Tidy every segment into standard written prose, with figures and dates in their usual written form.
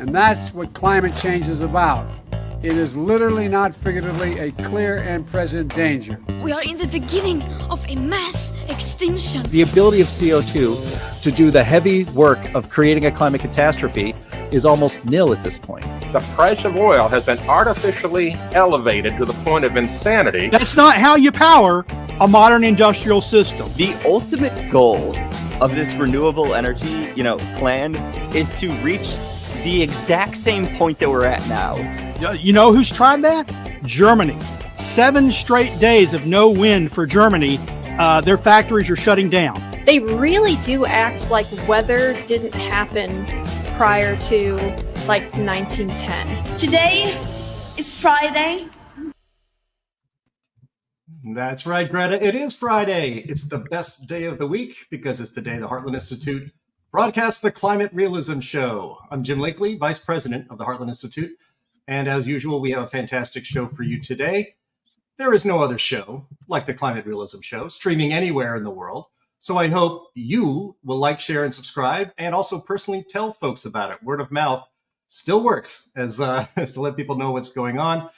And that's what climate change is about. It is literally, not figuratively, a clear and present danger. We are in the beginning of a mass extinction. The ability of CO2 to do the heavy work of creating a climate catastrophe is almost nil at this point. The price of oil has been artificially elevated to the point of insanity. That's not how you power a modern industrial system. The ultimate goal of this renewable energy, plan is to reach the exact same point that we're at now. You know who's tried that? Germany. 7 straight days of no wind for Germany. Their factories are shutting down. They really do act like weather didn't happen prior to 1910. Today is Friday. That's right, Greta. It is Friday. It's the best day of the week because it's the day the Heartland Institute broadcasts the Climate Realism Show. I'm Jim Lakely, Vice President of the Heartland Institute. And as usual, we have a fantastic show for you today. There is no other show like the Climate Realism Show, streaming anywhere in the world. So I hope you will like, share, and subscribe, and also personally tell folks about it. Word of mouth still works as to let people know what's going on.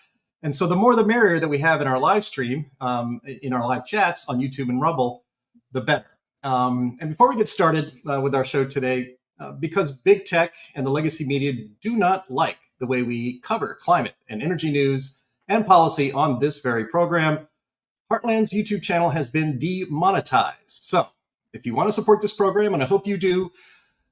And so the more the merrier that we have in our live stream, in our live chats on YouTube and Rumble, the better. And before we get started with our show today, because big tech and the legacy media do not like the way we cover climate and energy news and policy on this very program, Heartland's YouTube channel has been demonetized. So if you want to support this program, and I hope you do,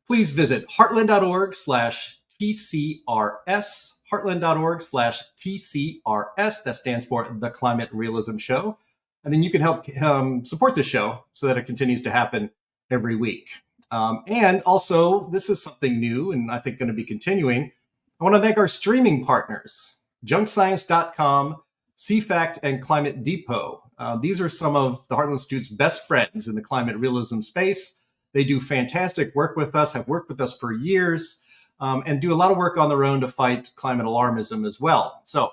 please visit heartland.org/TCRS, heartland.org/TCRS. That stands for The Climate Realism Show. And then you can help support the show so that it continues to happen every week. And also, this is something new and I think going to be continuing. I want to thank our streaming partners, junkscience.com, CFACT, and Climate Depot. These are some of the Heartland Institute's best friends in the climate realism space. They do fantastic work with us, have worked with us for years, and do a lot of work on their own to fight climate alarmism as well. So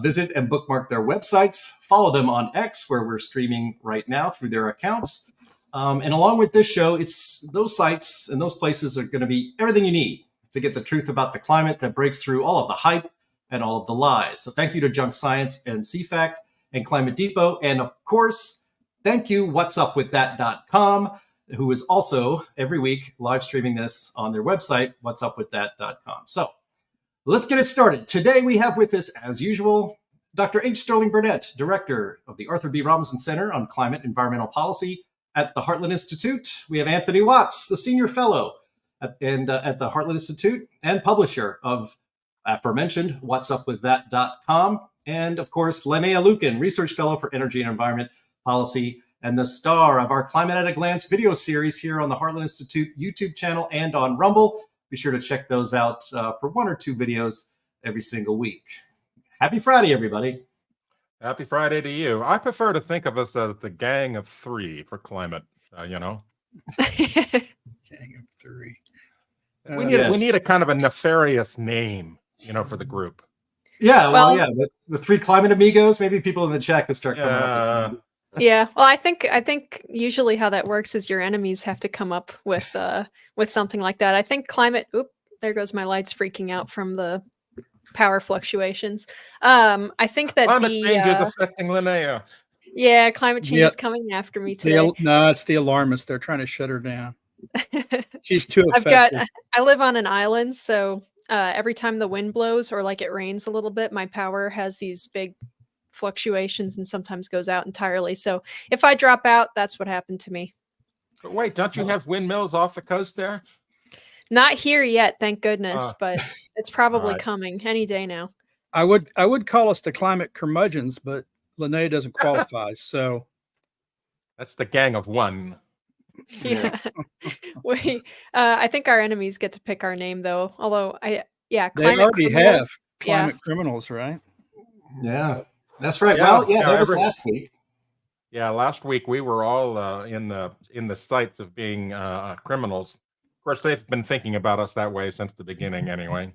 visit and bookmark their websites. Follow them on X, where we're streaming right now through their accounts. And along with this show, it's those sites and those places are going to be everything you need to get the truth about the climate that breaks through all of the hype and all of the lies. So thank you to Junk Science and CFACT and Climate Depot. And of course, thank you, whatsupwiththat.com, who is also every week live streaming this on their website, whatsupwiththat.com. So let's get it started. Today we have with us, as usual, Dr. H. Sterling Burnett, Director of the Arthur B. Robinson Center on Climate Environmental Policy at the Heartland Institute. We have Anthony Watts, the Senior Fellow at the Heartland Institute and publisher of aforementioned whatsupwiththat.com. And of course, Linnea Lueken, Research Fellow for Energy and Environment Policy and the star of our Climate at a Glance video series here on the Heartland Institute YouTube channel and on Rumble. Be sure to check those out for 1 or 2 videos every single week. Happy Friday, everybody. Happy Friday to you. I prefer to think of us as the gang of 3 for climate, Gang of 3. We need a kind of a nefarious name, for the group. Yeah, well, the 3 climate amigos. Maybe people in the chat could start coming up with some. Yeah, well, I think usually how that works is your enemies have to come up with something like that. I think climate. Oop, there goes my lights freaking out from the power fluctuations. I think that climate change is affecting Linnea. Yeah, climate change is coming after me today. No, it's the alarmists. They're trying to shut her down. She's too effective. I live on an island, so every time the wind blows or it rains a little bit, my power has these big fluctuations and sometimes goes out entirely. So if I drop out, that's what happened to me. But wait, don't you have windmills off the coast there? Not here yet, thank goodness, but it's probably coming any day now. I would call us the climate curmudgeons, but Linnea doesn't qualify, so that's the gang of 1. Yes. I think our enemies get to pick our name though. Although they already have climate criminals, right? Yeah, that's right. Well, that was last week. Yeah, last week we were all in the sights of being criminals. Of course, they've been thinking about us that way since the beginning, anyway.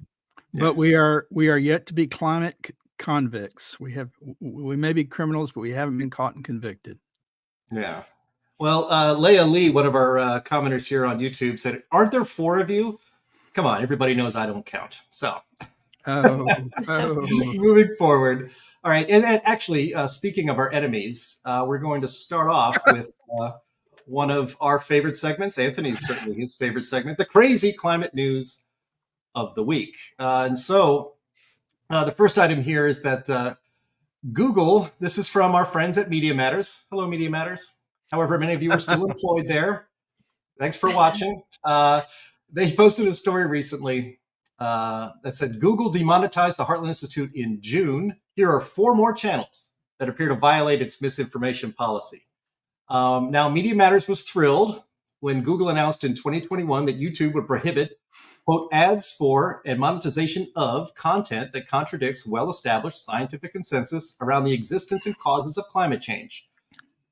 But we are yet to be climate convicts. We may be criminals, but we haven't been caught and convicted. Yeah. Well, Leah Lee, one of our commenters here on YouTube, said, "Aren't there 4 of you?" Come on, everybody knows I don't count. So Oh, moving forward. All right. And actually, speaking of our enemies, we're going to start off with one of our favorite segments. Anthony's certainly his favorite segment, the crazy climate news of the week. And so the first item here is that Google, this is from our friends at Media Matters. Hello, Media Matters. However, many of you are still employed there. Thanks for watching. They posted a story recently that said Google demonetized the Heartland Institute in June. Here are 4 more channels that appear to violate its misinformation policy. Now, Media Matters was thrilled when Google announced in 2021 that YouTube would prohibit, quote, ads for and monetization of content that contradicts well-established scientific consensus around the existence and causes of climate change.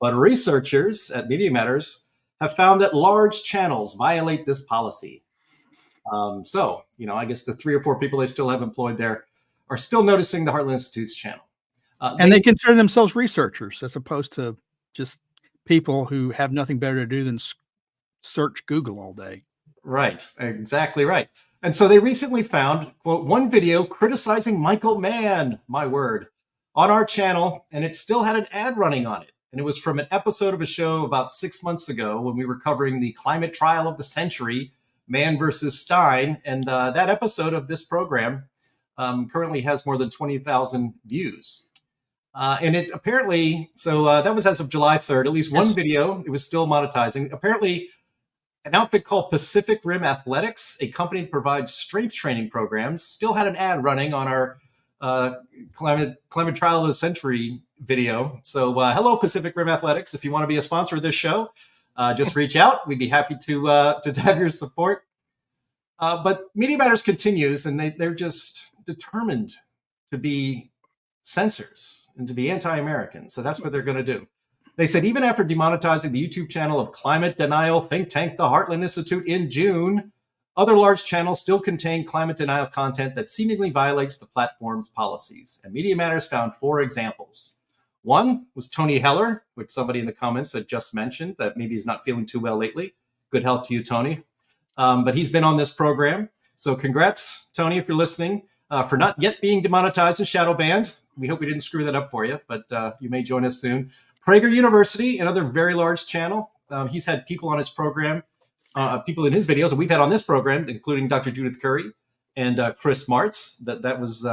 But researchers at Media Matters have found that large channels violate this policy. So, I guess the 3 or 4 people they still have employed there are still noticing the Heartland Institute's channel. and they consider themselves researchers as opposed to just people who have nothing better to do than search Google all day. Right, exactly right. And so they recently found, quote, one video criticizing Michael Mann, my word, on our channel, and it still had an ad running on it. And it was from an episode of a show about 6 months ago when we were covering the climate trial of the century, Mann versus Stein. And that episode of this program currently has more than 20,000 views. And it apparently, that was as of July 3rd, at least one video, it was still monetizing. Apparently, an outfit called Pacific Rim Athletics, a company that provides strength training programs, still had an ad running on our climate trial of the century video. So hello, Pacific Rim Athletics. If you want to be a sponsor of this show, just reach out. We'd be happy to have your support. But Media Matters continues, and they're just determined to be censors and to be anti-American. So that's what they're going to do. They said even after demonetizing the YouTube channel of climate denial think tank, the Heartland Institute, in June, other large channels still contain climate denial content that seemingly violates the platform's policies. And Media Matters found 4 examples. One was Tony Heller, which somebody in the comments had just mentioned that maybe he's not feeling too well lately. Good health to you, Tony. But he's been on this program. So congrats, Tony, if you're listening, for not yet being demonetized and shadow banned. We hope we didn't screw that up for you, but you may join us soon. Prager University, another very large channel. He's had people on his program, people in his videos, and we've had on this program, including Dr. Judith Curry and Chris Martz. That was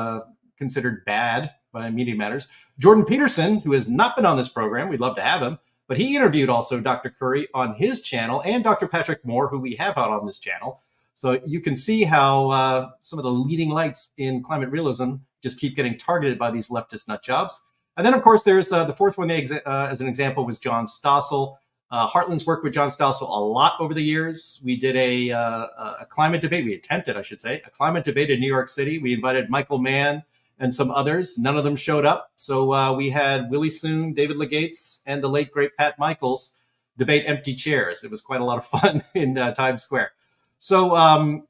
considered bad by Media Matters. Jordan Peterson, who has not been on this program, we'd love to have him, but he interviewed also Dr. Curry on his channel, and Dr. Patrick Moore, who we have out on this channel. So you can see how some of the leading lights in climate realism just keep getting targeted by these leftist nut jobs. And then, of course, there's the 4th one, as an example, was John Stossel. Heartland's worked with John Stossel a lot over the years. We did a climate debate. We attempted, I should say, a climate debate in New York City. We invited Michael Mann and some others. None of them showed up. So we had Willie Soon, David Legates, and the late, great Pat Michaels debate empty chairs. It was quite a lot of fun in Times Square. So,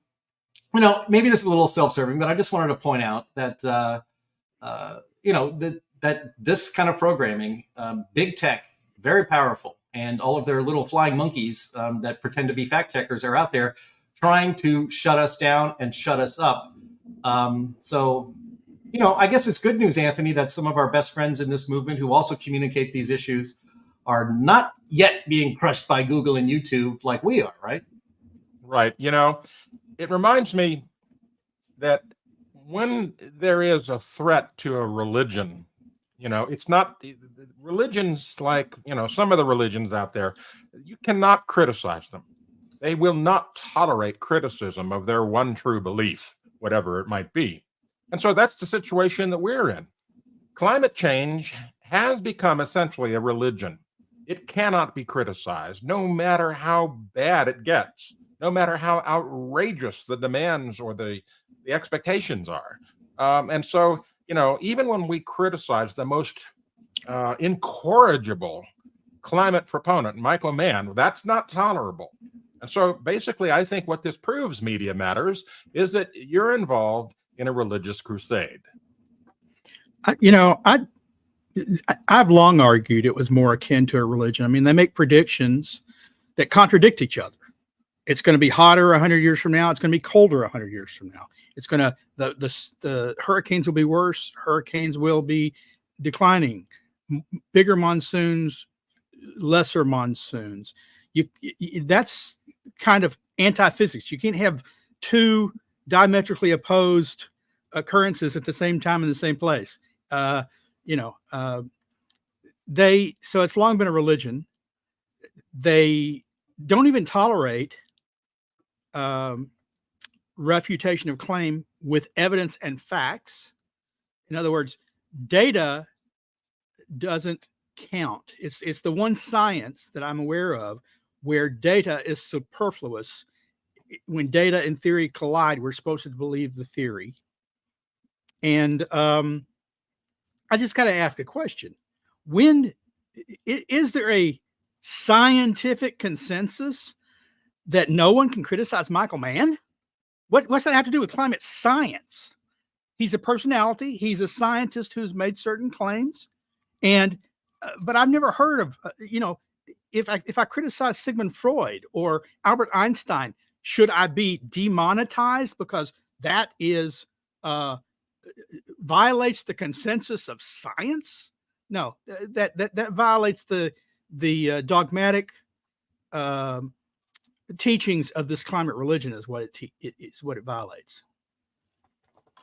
maybe this is a little self-serving, but I just wanted to point out that, that this kind of programming, big tech, very powerful, and all of their little flying monkeys that pretend to be fact checkers are out there trying to shut us down and shut us up. I guess it's good news, Anthony, that some of our best friends in this movement who also communicate these issues are not yet being crushed by Google and YouTube like we are, right? Right. It reminds me that when there is a threat to a religion, it's not religions like, some of the religions out there, you cannot criticize them. They will not tolerate criticism of their one true belief, whatever it might be. And so that's the situation that we're in. Climate change has become essentially a religion. It cannot be criticized, no matter how bad it gets, no matter how outrageous the demands or the expectations are. And so, even when we criticize the most incorrigible climate proponent, Michael Mann, that's not tolerable. And so basically, I think what this proves, Media Matters, is that you're involved in a religious crusade. I've long argued it was more akin to a religion. I mean, they make predictions that contradict each other. It's going to be hotter 100 years from now. It's going to be colder 100 years from now. It's going to the hurricanes will be worse. Hurricanes will be declining. Bigger monsoons, lesser monsoons. That's kind of anti-physics. You can't have two diametrically opposed occurrences at the same time in the same place. So it's long been a religion. They don't even tolerate refutation of claim with evidence and facts. In other words, data doesn't count. It's the one science that I'm aware of where data is superfluous. When data and theory collide, we're supposed to believe the theory. And I just got to ask a question. When is there a scientific consensus that no one can criticize Michael Mann? What's that have to do with climate science? He's a personality. He's a scientist who's made certain claims. And but I've never heard of, if I criticize Sigmund Freud or Albert Einstein, should I be demonetized because that is violates the consensus of science? No, that violates the dogmatic teachings of this climate religion is what it violates.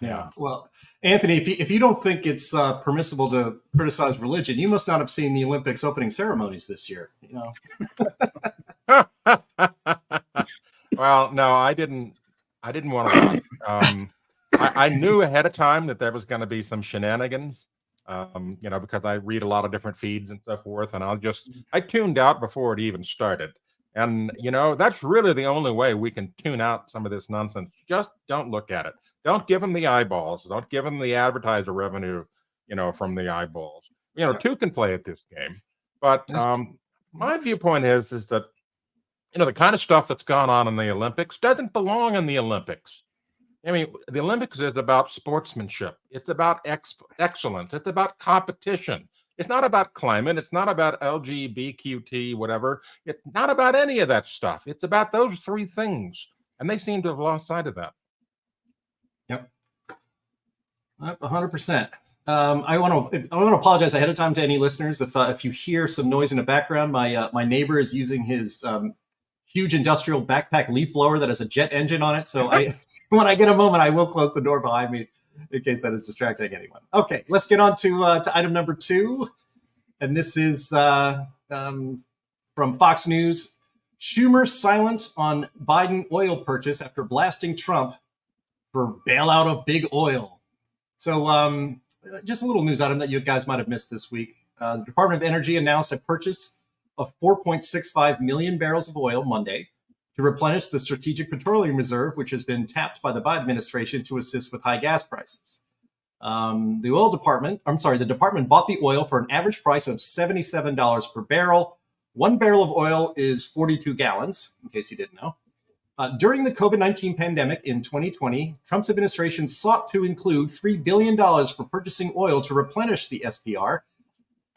Yeah. Well, Anthony, if you don't think it's permissible to criticize religion, you must not have seen the Olympics opening ceremonies this year. Well, no, I didn't want to watch. I knew ahead of time that there was going to be some shenanigans, because I read a lot of different feeds and so forth, and I tuned out before it even started. And, that's really the only way we can tune out some of this nonsense. Just don't look at it. Don't give them the eyeballs. Don't give them the advertiser revenue, from the eyeballs. Two can play at this game. But my viewpoint is that, the kind of stuff that's gone on in the Olympics doesn't belong in the Olympics. I mean, the Olympics is about sportsmanship. It's about excellence. It's about competition. It's not about climate. It's not about LGBTQT, whatever. It's not about any of that stuff. It's about those three things. And they seem to have lost sight of that. Yep. 100%. I want to apologize ahead of time to any listeners if you hear some noise in the background. My neighbor is using his huge industrial backpack leaf blower that has a jet engine on it. So when I get a moment, I will close the door behind me in case that is distracting anyone. Okay, let's get on to item number 2. And this is from Fox News. Schumer silent on Biden oil purchase after blasting Trump for bailout of big oil. So just a little news item that you guys might have missed this week. The Department of Energy announced a purchase of 4.65 million barrels of oil Monday to replenish the Strategic Petroleum Reserve, which has been tapped by the Biden administration to assist with high gas prices. The department bought the oil for an average price of $77 per barrel. 1 barrel of oil is 42 gallons, in case you didn't know. During the COVID-19 pandemic in 2020, Trump's administration sought to include $3 billion for purchasing oil to replenish the SPR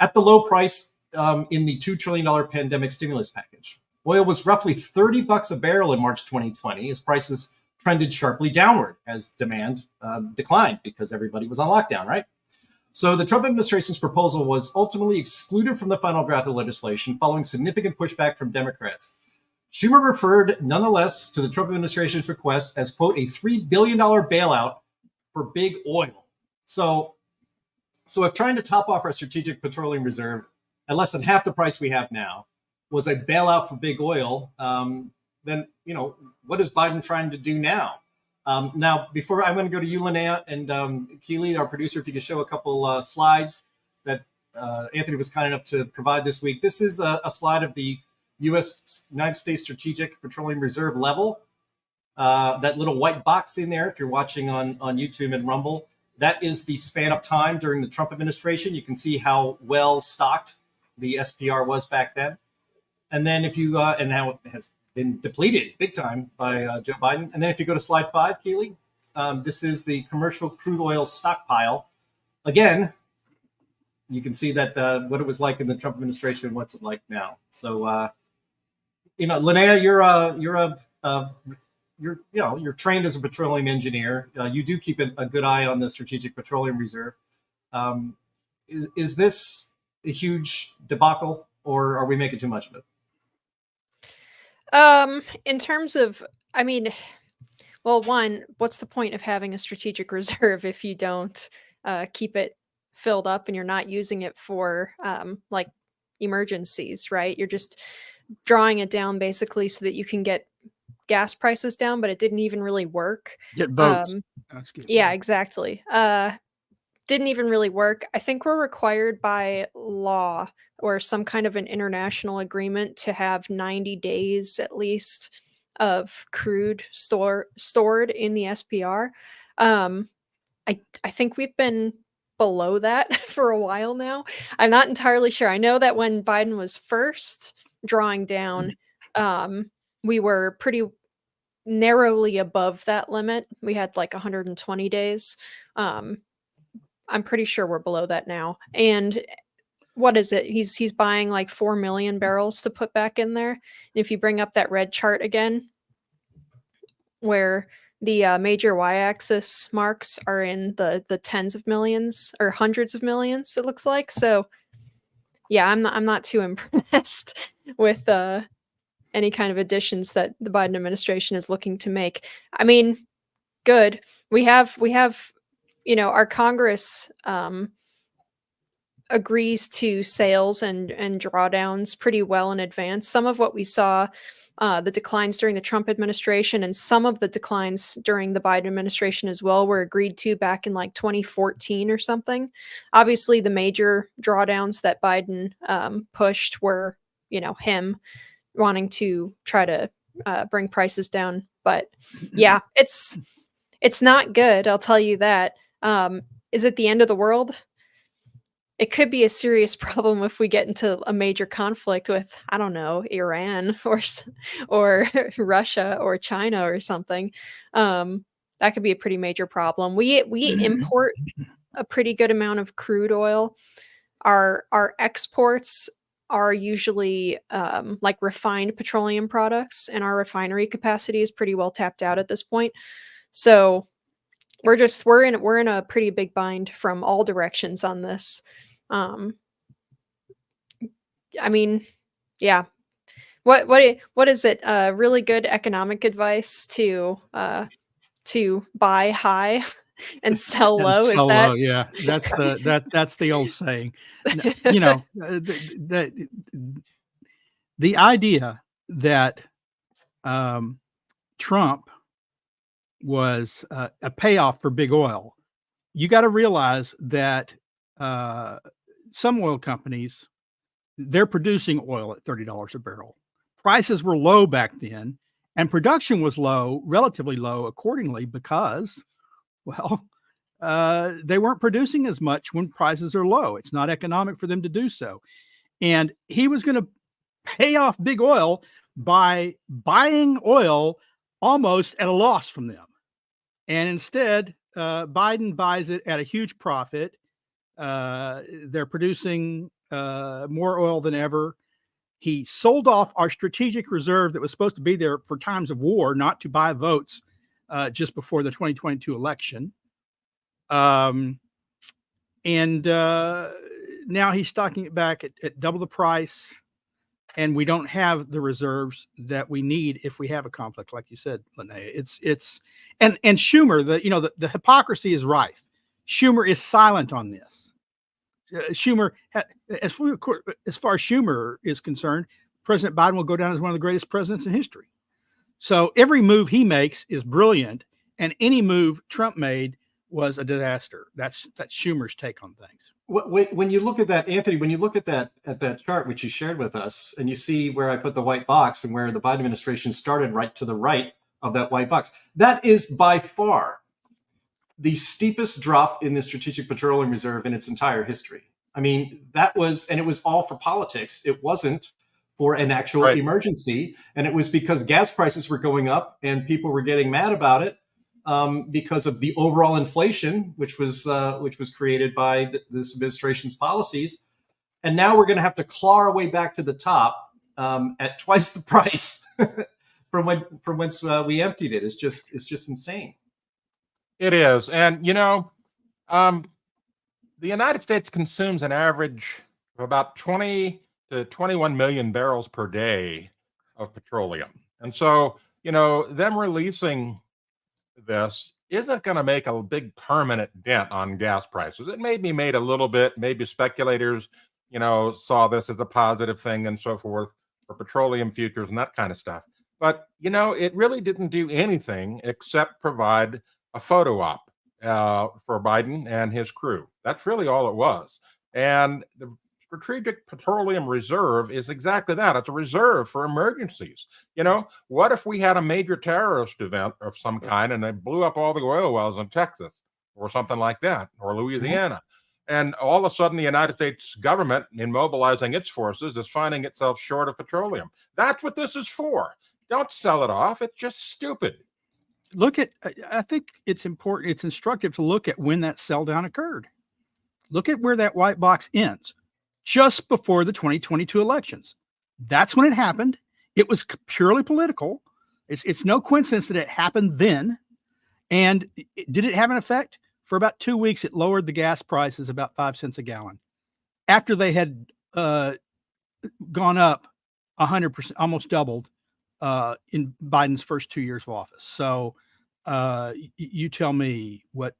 at the low price in the $2 trillion pandemic stimulus package. Oil was roughly $30 a barrel in March 2020 as prices trended sharply downward as demand declined because everybody was on lockdown, right? So the Trump administration's proposal was ultimately excluded from the final draft of legislation following significant pushback from Democrats. Schumer referred nonetheless to the Trump administration's request as, quote, a $3 billion bailout for big oil. So if trying to top off our Strategic Petroleum Reserve at less than half the price we have now was a bailout for big oil, then, what is Biden trying to do now? Now, before I'm going to go to you, Linnea, and Keely, our producer, if you could show a couple slides that Anthony was kind enough to provide this week. This is a slide of the United States Strategic Petroleum Reserve level. That little white box in there, if you're watching on YouTube and Rumble, that is the span of time during the Trump administration. You can see how well stocked the SPR was back then. And then if you, and now it has been depleted big time by Joe Biden. And then if you go to slide 5, Keely, this is the commercial crude oil stockpile. Again, you can see that what it was like in the Trump administration, what's it like now. So, Linnea, you're a you're trained as a petroleum engineer. You do keep a good eye on the Strategic Petroleum Reserve. Is this a huge debacle, or are we making too much of it? In terms of, I mean, well, one, what's the point of having a strategic reserve if you don't keep it filled up and you're not using it for like emergencies, right? You're just drawing it down basically so that you can get gas prices down, but it didn't even really work. Get votes. Yeah, exactly. Didn't even really work. I think we're required by law or some kind of an international agreement to have 90 days at least of crude stored in the SPR. I think we've been below that for a while now. I'm not entirely sure. I know that when Biden was first drawing down, we were pretty narrowly above that limit. We had like 120 days. I'm pretty sure we're below that now. And what is it? He's buying like 4 million barrels to put back in there. And if you bring up that red chart again, where the major y-axis marks are in the tens of millions or hundreds of millions, it looks like. So yeah, I'm not too impressed with any kind of additions that the Biden administration is looking to make. I mean, good. We have our Congress agrees to sales and drawdowns pretty well in advance. Some of what we saw, the declines during the Trump administration and some of the declines during the Biden administration as well, were agreed to back in like 2014 or something. Obviously, the major drawdowns that Biden pushed were, him wanting to try to bring prices down. But yeah, it's not good. I'll tell you that. Is it the end of the world? It could be a serious problem if we get into a major conflict with, I don't know, Iran or Russia or China or something. That could be a pretty major problem. We import a pretty good amount of crude oil. Our exports are usually like refined petroleum products, and our refinery capacity is pretty well tapped out at this point. So we're in a pretty big bind from all directions on this. I mean, yeah. What is it? Really good economic advice to buy high and sell low. Is that low? Yeah, that's the old saying. The idea that Trump was a payoff for big oil. You got to realize that some oil companies, they're producing oil at $30 a barrel. Prices were low back then, and production was low, relatively low accordingly, because, well, they weren't producing as much when prices are low. It's not economic for them to do so. And he was going to pay off big oil by buying oil almost at a loss from them. And instead, Biden buys it at a huge profit. They're producing more oil than ever. He sold off our strategic reserve that was supposed to be there for times of war, not to buy votes just before the 2022 election. And now he's stocking it back at double the price. And we don't have the reserves that we need if we have a conflict, like you said, Linnea. And Schumer, the hypocrisy is rife. Schumer is silent on this. Schumer, as far as Schumer is concerned, President Biden will go down as one of the greatest presidents in history. So every move he makes is brilliant, and any move Trump made was a disaster. That's Schumer's take on things. When you look at that, Anthony, when you look at that chart which you shared with us, and you see where I put the white box and where the Biden administration started right to the right of that white box, that is by far the steepest drop in the Strategic Petroleum Reserve in its entire history. I mean, it was all for politics. It wasn't for an actual emergency, and it was because gas prices were going up and people were getting mad about it. Because of the overall inflation, which was created by this administration's policies, and now we're going to have to claw our way back to the top at twice the price from whence we emptied it. It's just insane. It is. And, the United States consumes an average of about 20 to 21 million barrels per day of petroleum. And so, them releasing this isn't going to make a big permanent dent on gas prices. It may be made a little bit. Maybe speculators, saw this as a positive thing and so forth for petroleum futures and that kind of stuff. But, it really didn't do anything except provide a photo op for Biden and his crew. That's really all it was. And the Strategic Petroleum Reserve is exactly that. It's a reserve for emergencies. What if we had a major terrorist event of some kind and they blew up all the oil wells in Texas or something like that, or Louisiana? And all of a sudden, the United States government, in mobilizing its forces, is finding itself short of petroleum. That's what this is for. Don't sell it off. It's just stupid. I think it's important, it's instructive to look at when that sell down occurred. Look at where that white box ends, just before the 2022 elections. That's when it happened. It was purely political. It's no coincidence that it happened then. And did it have an effect? For about 2 weeks, it lowered the gas prices about 5 cents a gallon. After they had gone up 100%, almost doubled in Biden's first 2 years of office. So you tell me what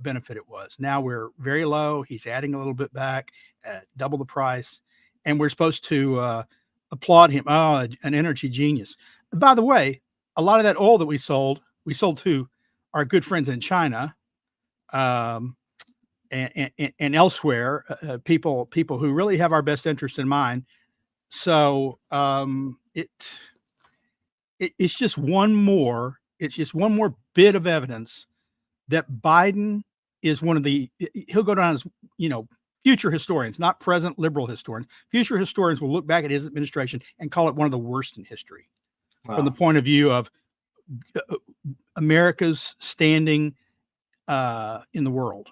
benefit it was. Now we're very low. He's adding a little bit back at double the price, and we're supposed to applaud him. Oh, an energy genius. By the way, a lot of that oil that we sold to our good friends in China, and elsewhere, people who really have our best interest in mind. So it's just one more. It's just one more bit of evidence that Biden is he'll go down as, future historians, not present liberal historians. Future historians will look back at his administration and call it one of the worst in history. Wow. From the point of view of America's standing in the world.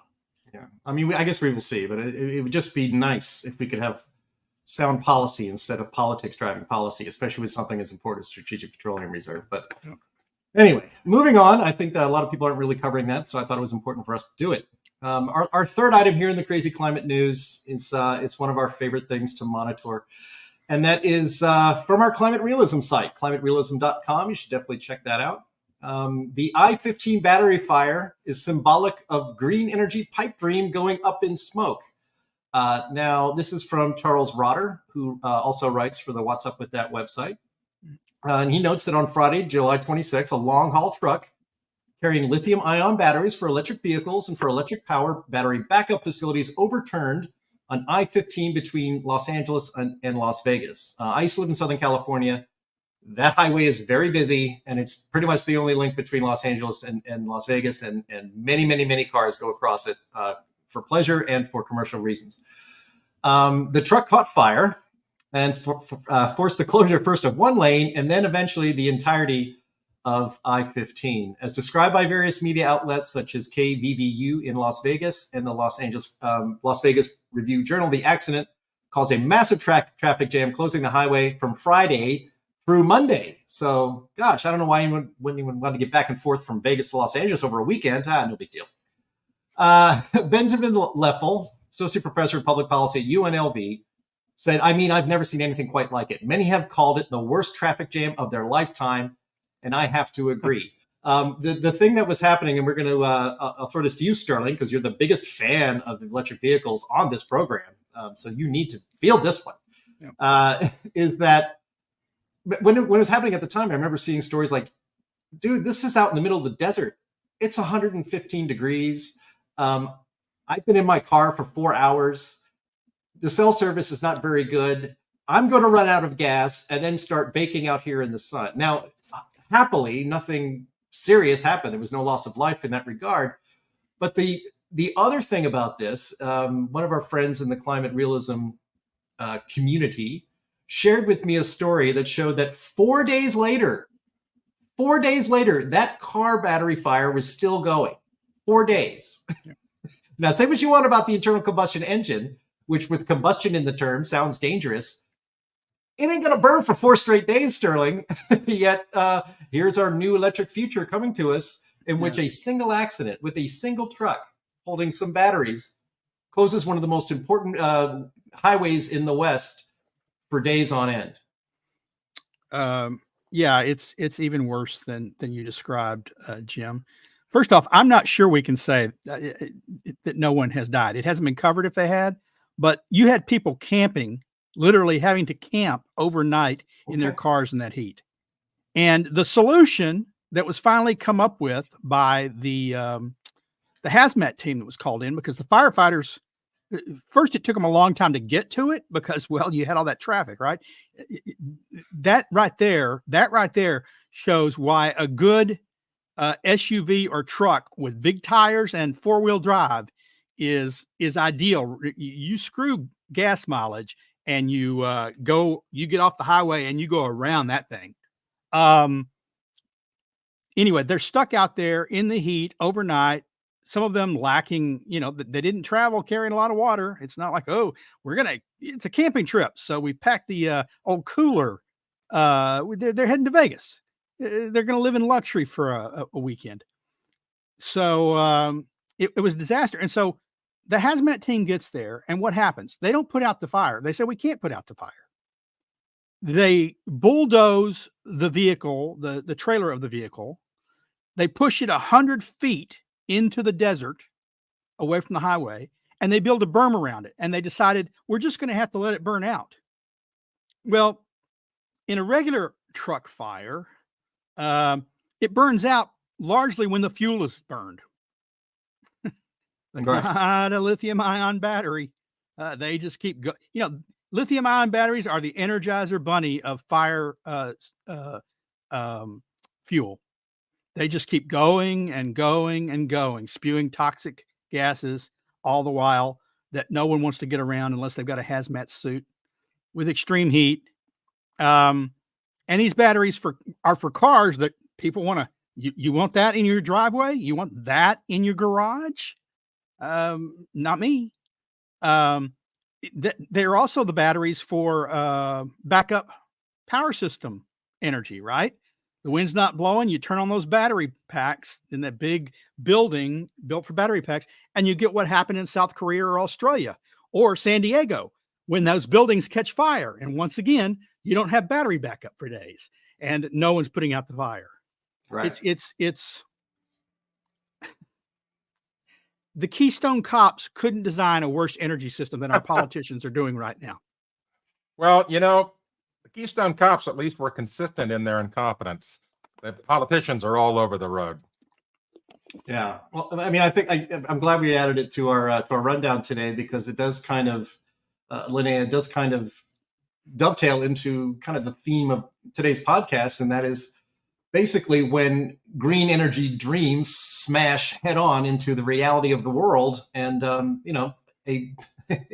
Yeah. I mean, I guess we will see, but it would just be nice if we could have sound policy instead of politics driving policy, especially with something as important as Strategic Petroleum Reserve. But anyway, moving on, I think that a lot of people aren't really covering that, so I thought it was important for us to do it. Our third item here in the crazy climate news is it's one of our favorite things to monitor, and that is from our climate realism site, climaterealism.com. You should definitely check that out. The I-15 battery fire is symbolic of green energy pipe dream going up in smoke. Now, this is from Charles Rotter, who also writes for the What's Up With That website. And he notes that on Friday, July 26, a long-haul truck carrying lithium-ion batteries for electric vehicles and for electric power battery backup facilities overturned on I-15 between Los Angeles and Las Vegas. I used to live in Southern California. That highway is very busy, and it's pretty much the only link between Los Angeles and Las Vegas, and many, many, many cars go across it for pleasure and for commercial reasons. The truck caught fire and forced the closure first of one lane and then eventually the entirety of I-15. As described by various media outlets such as KVVU in Las Vegas and the Las Vegas Review-Journal, the accident caused a massive traffic jam, closing the highway from Friday through Monday. So, gosh, I don't know why anyone wouldn't even want to get back and forth from Vegas to Los Angeles over a weekend. No big deal. Benjamin Leffel, associate professor of public policy at UNLV, said, I've never seen anything quite like it. Many have called it the worst traffic jam of their lifetime, and I have to agree. The thing that was happening, and we're going to, I'll throw this to you, Sterling, because you're the biggest fan of electric vehicles on this program, so you need to feel this one, is that when it was happening at the time, I remember seeing stories like, dude, this is out in the middle of the desert. It's 115 degrees. I've been in my car for 4 hours. The cell service is not very good. I'm going to run out of gas and then start baking out here in the sun. Now, happily, nothing serious happened. There was no loss of life in that regard. But the other thing about this, one of our friends in the climate realism community shared with me a story that showed that 4 days later, that car battery fire was still going. 4 days. Now, say what you want about the internal combustion engine, which with combustion in the term sounds dangerous. it ain't gonna burn for 4 straight days, Sterling. Yet here's our new electric future coming to us, in which a single accident with a single truck holding some batteries closes one of the most important highways in the West for days on end. Yeah, it's even worse than you described, Jim. First off, I'm not sure we can say that no one has died. It hasn't been covered if they had, but you had people camping, literally having to camp overnight in their cars in that heat. And the solution that was finally come up with by the hazmat team that was called in, because the firefighters, first it took them a long time to get to it because, well, you had all that traffic, right? That right there shows why a good SUV or truck with big tires and 4-wheel drive is ideal. You screw gas mileage and you get off the highway and you go around that thing. Anyway, they're stuck out there in the heat overnight. Some of them lacking, they didn't travel carrying a lot of water. It's not like, oh, it's a camping trip. So we packed the old cooler. They're heading to Vegas. They're going to live in luxury for a weekend. So it was a disaster. And so the hazmat team gets there, and what happens? They don't put out the fire. They say, we can't put out the fire. They bulldoze the vehicle, the trailer of the vehicle. They push it 100 feet into the desert away from the highway, and they build a berm around it. And they decided, we're just going to have to let it burn out. Well, in a regular truck fire, it burns out largely when the fuel is burned. Not a lithium ion battery. They just keep going. Lithium ion batteries are the Energizer bunny of fire fuel. They just keep going and going and going, spewing toxic gases all the while that no one wants to get around unless they've got a hazmat suit with extreme heat. And these batteries are for cars that people want to. You want that in your driveway? You want that in your garage? Not me. They're also the batteries for backup power system energy, right? The wind's not blowing. You turn on those battery packs in that big building built for battery packs, and you get what happened in South Korea or Australia or San Diego when those buildings catch fire. And once again, you don't have battery backup for days, and no one's putting out the fire. Right. It's the Keystone Cops couldn't design a worse energy system than our politicians are doing right now. Well, the Keystone Cops at least were consistent in their incompetence. The politicians are all over the road. Yeah. Well, I mean, I think I'm glad we added it to our rundown today, because it does kind of, Linnea, it does kind of dovetail into kind of the theme of today's podcast, and that is basically when green energy dreams smash head on into the reality of the world, and a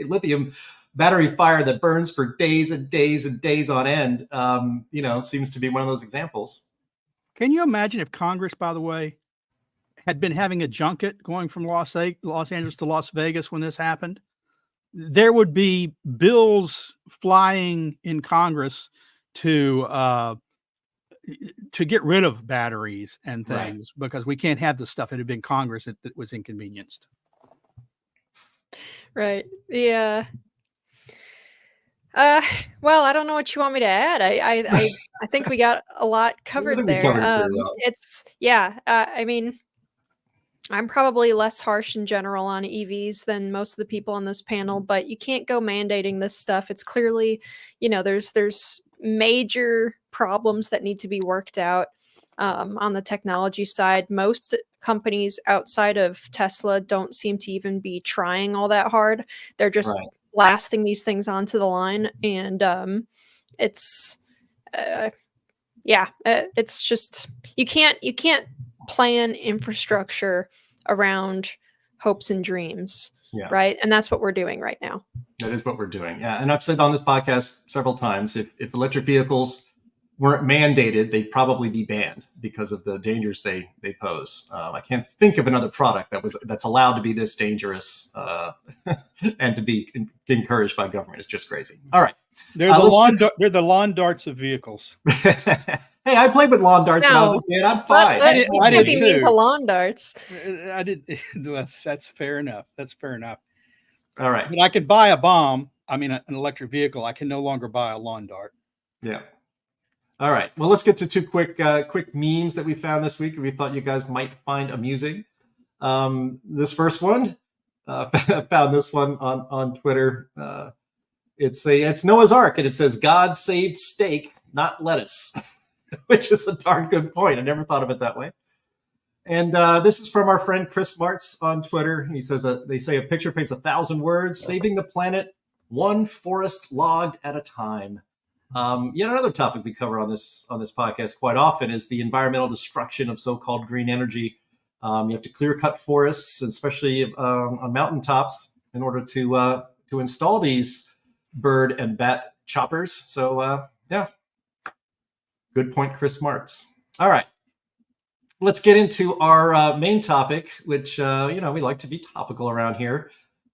lithium battery fire that burns for days and days and days on end, seems to be one of those examples. Can you imagine if Congress, by the way, had been having a junket going from Los Angeles to Las Vegas when this happened? There would be bills flying in Congress to get rid of batteries and things, right, because we can't have the stuff that had been Congress that was inconvenienced. Right. Yeah. Well, I don't know what you want me to add. I think we got a lot covered there. I mean, I'm probably less harsh in general on EVs than most of the people on this panel, but you can't go mandating this stuff. It's clearly, there's major problems that need to be worked out on the technology side. Most companies outside of Tesla don't seem to even be trying all that hard. They're just blasting these things onto the line, and it's just you can't plan infrastructure around hopes and dreams, right? And that's what we're doing right now. That is what we're doing. Yeah. And I've said on this podcast several times, if electric vehicles weren't mandated, they'd probably be banned because of the dangers they pose. I can't think of another product that's allowed to be this dangerous and to be encouraged by government. It's just crazy. All right, They're the lawn darts of vehicles. Hey, I played with lawn darts when I was a kid. I'm fine. You can't be mean to lawn darts. I did. That's fair enough. That's fair enough. All right. But I could buy a bomb. I mean, an electric vehicle. I can no longer buy a lawn dart. Yeah. All right. Well, let's get to two quick memes that we found this week. We thought you guys might find amusing. This first one, I found this one on Twitter. It's Noah's Ark, and it says, "God saved steak, not lettuce," which is a darn good point. I never thought of it that way. And this is from our friend Chris Martz on Twitter. He says, they say a picture paints 1,000 words, saving the planet one forest logged at a time. Yet another topic we cover on this podcast quite often is the environmental destruction of so-called green energy. You have to clear cut forests, especially on mountaintops, in order to install these bird and bat choppers. So yeah, good point, Chris Martz. All right. Let's get into our main topic, which, we like to be topical around here.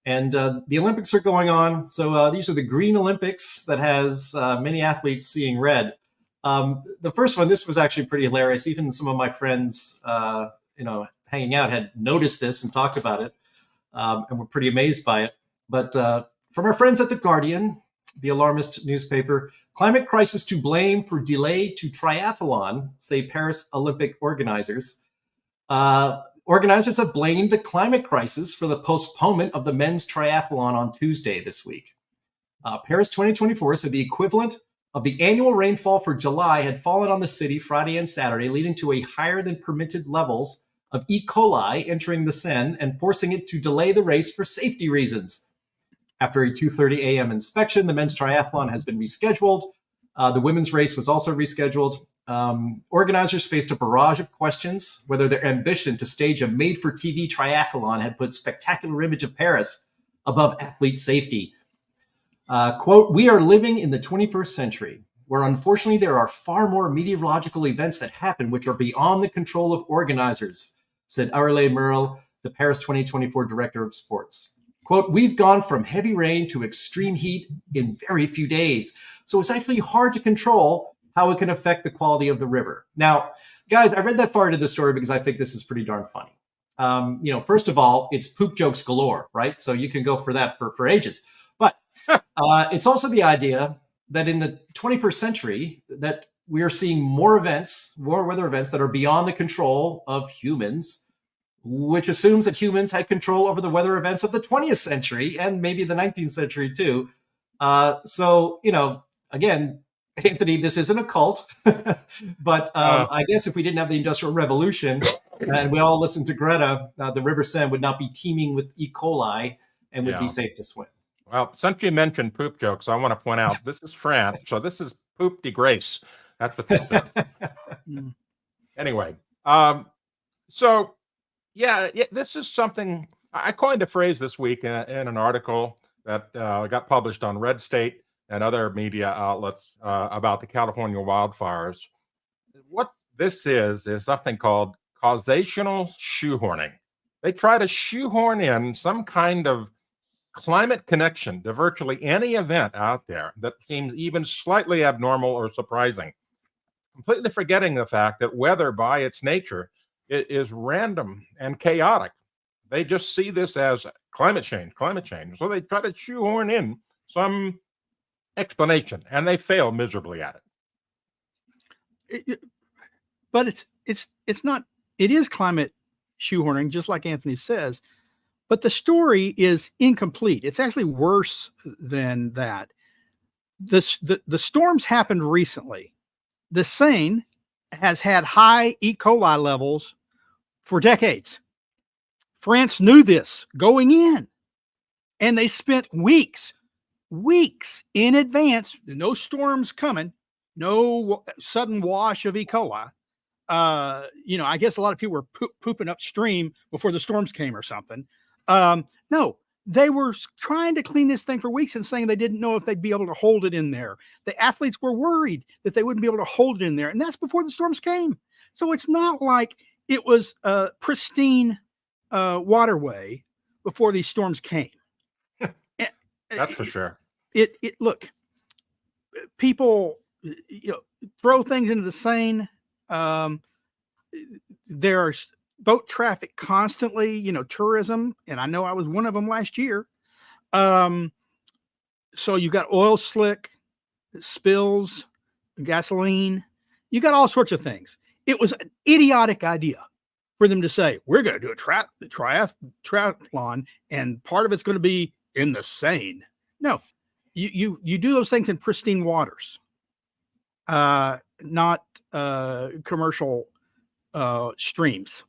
And the Olympics are going on. So these are the Green Olympics that has many athletes seeing red. The first one, this was actually pretty hilarious. Even some of my friends, hanging out had noticed this and talked about it and were pretty amazed by it. But from our friends at The Guardian, the alarmist newspaper, climate crisis to blame for delay to triathlon, say Paris Olympic organizers. Organizers have blamed the climate crisis for the postponement of the men's triathlon on Tuesday this week. Paris 2024 said the equivalent of the annual rainfall for July had fallen on the city Friday and Saturday, leading to a higher than permitted levels of E. coli entering the Seine and forcing it to delay the race for safety reasons. After a 2:30 a.m. inspection, the men's triathlon has been rescheduled. The women's race was also rescheduled. Organizers faced a barrage of questions whether their ambition to stage a made-for-TV triathlon had put spectacular image of Paris above athlete safety. Quote, "We are living in the 21st century, where unfortunately there are far more meteorological events that happen which are beyond the control of organizers," said Aurélie Merle, the Paris 2024 director of sports. Quote, "We've gone from heavy rain to extreme heat in very few days. So it's actually hard to control how it can affect the quality of the river." Now, guys, I read that far into the story because I think this is pretty darn funny. First of all, it's poop jokes galore, right? So you can go for that for ages. But it's also the idea that in the 21st century that we are seeing more weather events that are beyond the control of humans, which assumes that humans had control over the weather events of the 20th century and maybe the 19th century too. Again, Anthony, this isn't a cult, but I guess if we didn't have the Industrial Revolution and we all listened to Greta, the River Seine would not be teeming with E. coli and would be safe to swim. Well, since you mentioned poop jokes, I want to point out this is France, so this is poop de grace. That's what this is. Anyway, this is something I coined a phrase this week in an article that got published on Red State and other media outlets about the California wildfires. What this is something called causational shoehorning. They try to shoehorn in some kind of climate connection to virtually any event out there that seems even slightly abnormal or surprising, completely forgetting the fact that weather by its nature is random and chaotic. They just see this as climate change. So they try to shoehorn in some explanation, and they fail miserably at it. But it's not. It is climate shoehorning, just like Anthony says. But the story is incomplete. It's actually worse than that. The storms happened recently. The Seine has had high E. coli levels for decades. France knew this going in, and they spent weeks in advance. No storms coming, no sudden wash of E. coli. I guess a lot of people were pooping upstream before the storms came or something. No, They were trying to clean this thing for weeks and saying they didn't know if they'd be able to hold it in there. The athletes were worried that they wouldn't be able to hold it in there. And that's before the storms came. So it's not like it was a pristine waterway before these storms came. That's for sure. Look, people, throw things into the Seine. There's boat traffic constantly, tourism, and I know I was one of them last year. So you got oil slick, spills, gasoline, you got all sorts of things. It was an idiotic idea for them to say, we're going to do a triathlon and part of it's going to be in the Seine. No, you do those things in pristine waters, not commercial streams.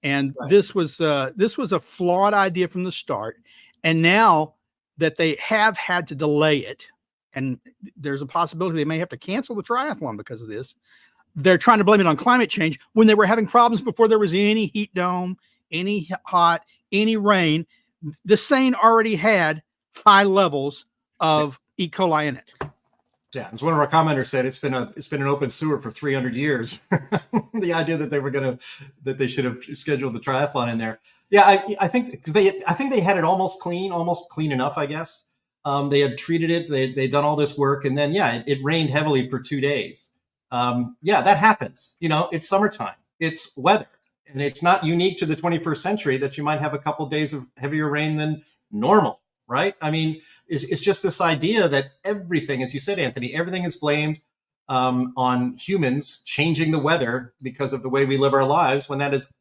And right. This was a flawed idea from the start. And now that they have had to delay it, and there's a possibility they may have to cancel the triathlon because of this, they're trying to blame it on climate change when they were having problems before there was any heat dome, any hot, any rain. The Seine already had high levels of E. coli in it. Yeah, as one of our commenters said, it's been an open sewer for 300 years. The idea that they should have scheduled the triathlon in there. Yeah, I think they had it almost clean enough, I guess. They had treated it, they'd done all this work, and then it rained heavily for 2 days. That happens. It's summertime, it's weather, and it's not unique to the 21st century that you might have a couple days of heavier rain than normal, right? I mean, it's just this idea that everything, as you said, Anthony, everything is blamed on humans changing the weather because of the way we live our lives, when that is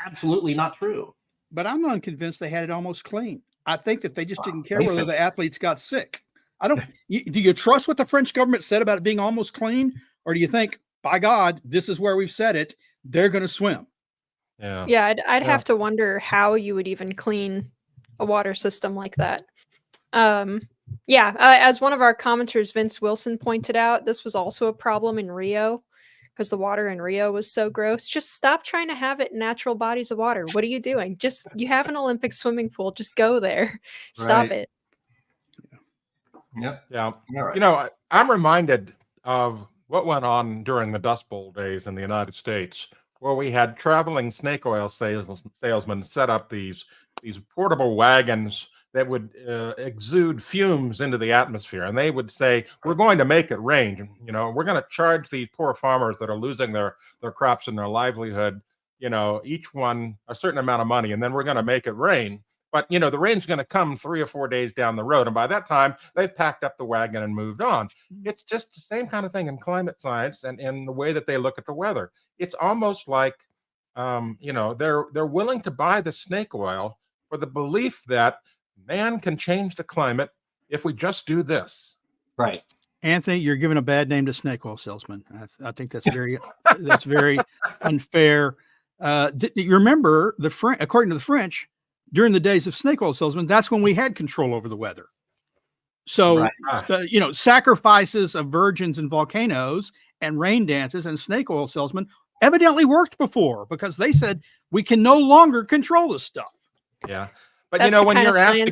absolutely not true. But I'm not convinced they had it almost clean. I think that they just didn't care whether the athletes got sick. Do you trust what the French government said about it being almost clean? Or do you think, by God, this is where we've said it, they're going to swim? Yeah, I'd have to wonder how you would even clean a water system like that. As one of our commenters, Vince Wilson, pointed out, this was also a problem in Rio because the water in Rio was so gross. Just stop trying to have it in natural bodies of water. What are you doing? You have an Olympic swimming pool. Just go there. Stop it. Yep. Yeah. Right. I'm reminded of what went on during the Dust Bowl days in the United States, where we had traveling snake oil salesmen set up these portable wagons that would exude fumes into the atmosphere. And they would say, we're going to make it rain. We're going to charge these poor farmers that are losing their crops and their livelihood, each one a certain amount of money, and then we're going to make it rain. But, the rain's going to come 3 or 4 days down the road. And by that time, they've packed up the wagon and moved on. It's just the same kind of thing in climate science and in the way that they look at the weather. It's almost like, they're willing to buy the snake oil for the belief that man can change the climate if we just do this. Right. Anthony, you're giving a bad name to snake oil salesmen. I think that's very unfair. You remember according to the French, during the days of snake oil salesmen, that's when we had control over the weather. So, sacrifices of virgins and volcanoes and rain dances and snake oil salesmen evidently worked before, because they said we can no longer control this stuff. Yeah. But when you're asked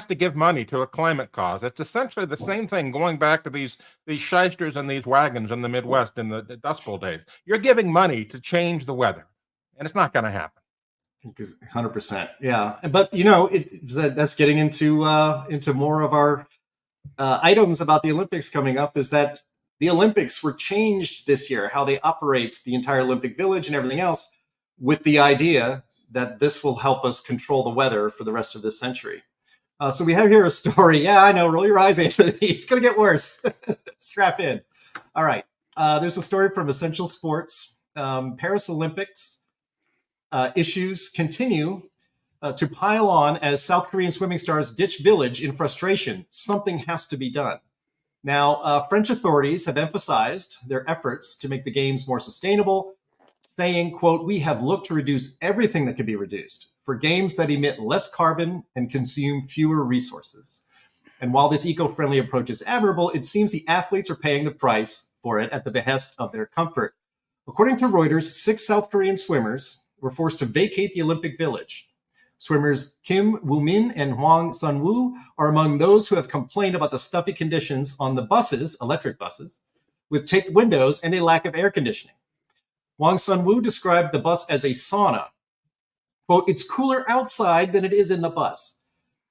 to give money to a climate cause, it's essentially the same thing going back to these shysters and these wagons in the Midwest in the Dust Bowl days. You're giving money to change the weather, and it's not going to happen. 100%. Yeah. But, that's getting into more of our items about the Olympics coming up, is that the Olympics were changed this year, how they operate the entire Olympic Village and everything else, with the idea that this will help us control the weather for the rest of this century. So we have here a story. Yeah, I know. Roll your eyes, Anthony. It's going to get worse. Strap in. All right. There's a story from Essential Sports. Paris Olympics issues continue to pile on as South Korean swimming stars ditch village in frustration. Something has to be done. Now, French authorities have emphasized their efforts to make the games more sustainable, saying, quote, "We have looked to reduce everything that can be reduced for games that emit less carbon and consume fewer resources. And while this eco-friendly approach is admirable, it seems the athletes are paying the price for it at the behest of their comfort." According to Reuters, 6 South Korean swimmers were forced to vacate the Olympic Village. Swimmers Kim Woo-min and Hwang Sun-woo are among those who have complained about the stuffy conditions on the buses, electric buses, with taped windows and a lack of air conditioning. Hwang Sun-woo described the bus as a sauna. Quote, "It's cooler outside than it is in the bus.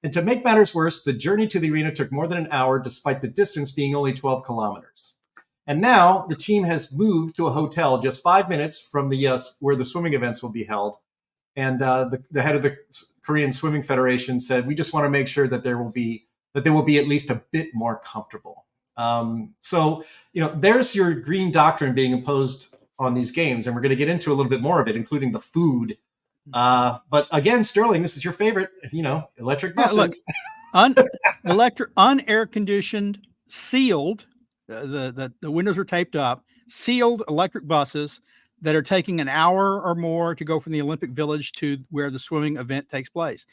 And to make matters worse, the journey to the arena took more than an hour despite the distance being only 12 kilometers. And now the team has moved to a hotel just 5 minutes from the where the swimming events will be held. And the head of the Korean Swimming Federation said, we just want to make sure that they will be at least a bit more comfortable." So, there's your green doctrine being imposed on these games. And we're going to get into a little bit more of it, including the food. But again, Sterling, this is your favorite, electric buses. Unair conditioned, sealed, the windows are taped up, sealed electric buses that are taking an hour or more to go from the Olympic Village to where the swimming event takes place.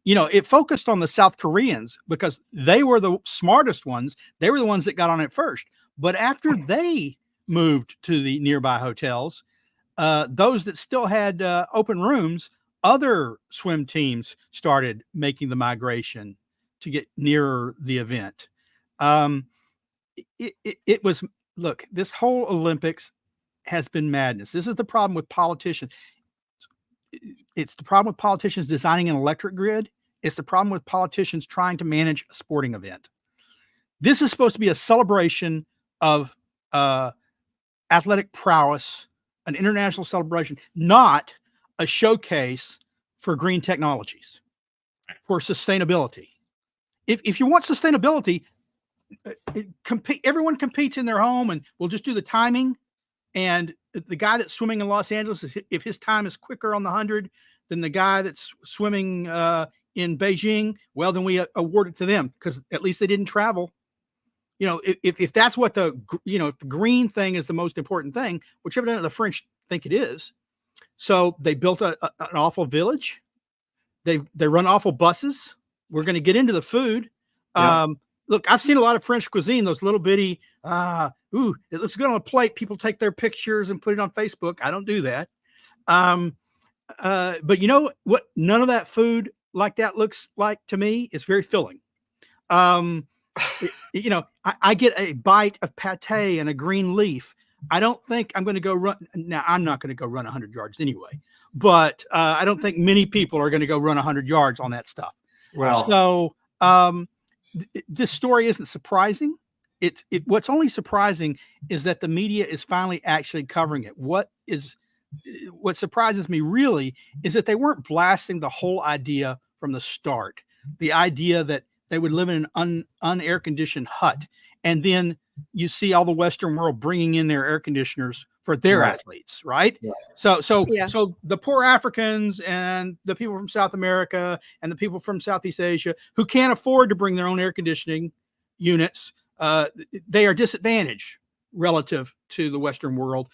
It focused on the South Koreans because they were the smartest ones. They were the ones that got on it first. But after they moved to the nearby hotels, those that still had open rooms, other swim teams started making the migration to get nearer the event. It was, look, this whole Olympics has been madness. This is the problem with politicians. It's the problem with politicians designing an electric grid. It's the problem with politicians trying to manage a sporting event. This is supposed to be a celebration of athletic prowess, an international celebration, not a showcase for green technologies, for sustainability. If you want sustainability, everyone competes in their home, and we'll just do the timing. And the guy that's swimming in Los Angeles, if his time is quicker on the 100 than the guy that's swimming in Beijing, well, then we award it to them because at least they didn't travel. If that's what if the green thing is the most important thing, which evidently the French think it is. So they built an awful village. They run awful buses. We're going to get into the food. Yeah. Look, I've seen a lot of French cuisine, those little bitty, it looks good on a plate. People take their pictures and put it on Facebook. I don't do that. But you know what? None of that food like that looks like to me. It's very filling. I get a bite of pate and a green leaf. I don't think I'm going to go run. Now, I'm not going to go run 100 yards anyway, but I don't think many people are going to go run 100 yards on that stuff. Well, so this story isn't surprising. What's only surprising is that the media is finally actually covering it. What surprises me really is that they weren't blasting the whole idea from the start. The idea that they would live in an unair conditioned hut, and then you see all the Western world bringing in their air conditioners for their athletes, right? Yeah. So the poor Africans and the people from South America and the people from Southeast Asia who can't afford to bring their own air conditioning units, they are disadvantaged relative to the Western world.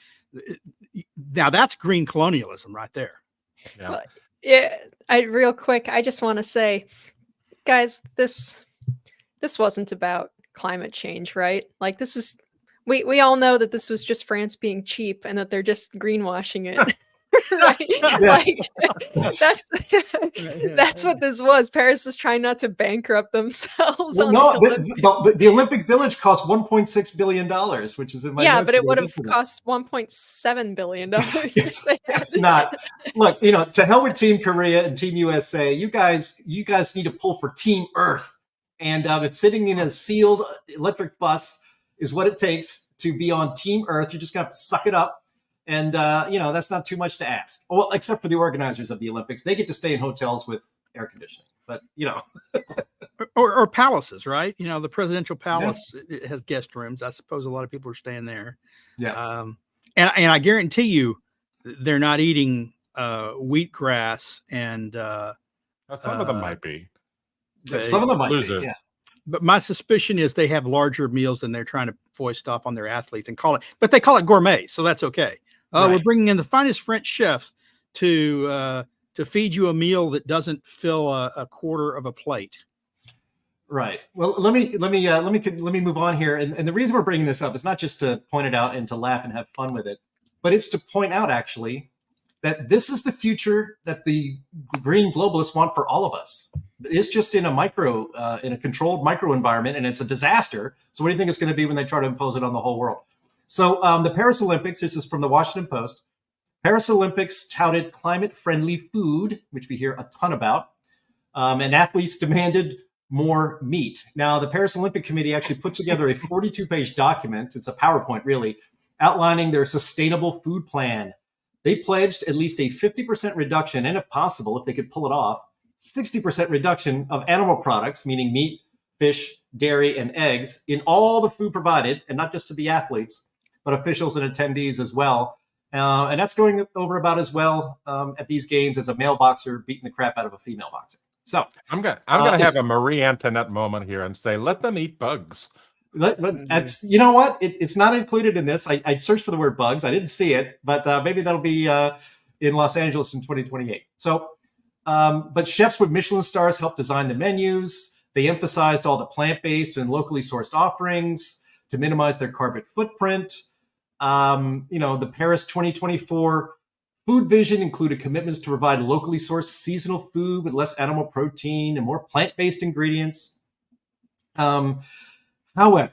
Now that's green colonialism right there. Yeah. Well, real quick, I just want to say, guys, this wasn't about climate change, right? Like, this is, we all know that this was just France being cheap and that they're just greenwashing it. Right? Like, that's what this was. Paris is trying not to bankrupt themselves. The Olympic Village cost $1.6 billion, which is in my but it would have cost $1.7 billion. It's not. Look, to hell with Team Korea and Team USA. You guys need to pull for Team Earth. And if sitting in a sealed electric bus is what it takes to be on Team Earth, you're just gonna have to suck it up. And, that's not too much to ask. Well, except for the organizers of the Olympics. They get to stay in hotels with air conditioning. But, or palaces, right? The presidential palace has guest rooms. I suppose a lot of people are staying there. Yeah. And I guarantee you they're not eating wheatgrass and... some of them might be. Some of them might be, yeah. But my suspicion is they have larger meals than they're trying to foist off on their athletes and but they call it gourmet, so that's okay. Right. We're bringing in the finest French chefs to feed you a meal that doesn't fill a quarter of a plate. Right. Well, let me move on here. And the reason we're bringing this up is not just to point it out and to laugh and have fun with it, but it's to point out actually that this is the future that the green globalists want for all of us. It's just in a controlled micro environment, and it's a disaster. So what do you think it's going to be when they try to impose it on the whole world? So the Paris Olympics, this is from the Washington Post. Paris Olympics touted climate-friendly food, which we hear a ton about, and athletes demanded more meat. Now, the Paris Olympic Committee actually put together a 42-page document. It's a PowerPoint, really, outlining their sustainable food plan. They pledged at least a 50% reduction, and if possible, if they could pull it off, 60% reduction of animal products, meaning meat, fish, dairy, and eggs, in all the food provided, and not just to the athletes, but officials and attendees as well. And that's going over about as well at these games as a male boxer beating the crap out of a female boxer. So I'm gonna have a Marie Antoinette moment here and say, let them eat bugs. That's, you know what? It's not included in this. I searched for the word bugs. I didn't see it, but maybe that'll be in Los Angeles in 2028. So, but chefs with Michelin stars helped design the menus. They emphasized all the plant-based and locally sourced offerings to minimize their carbon footprint. The Paris 2024 food vision included commitments to provide locally sourced seasonal food with less animal protein and more plant-based ingredients. However,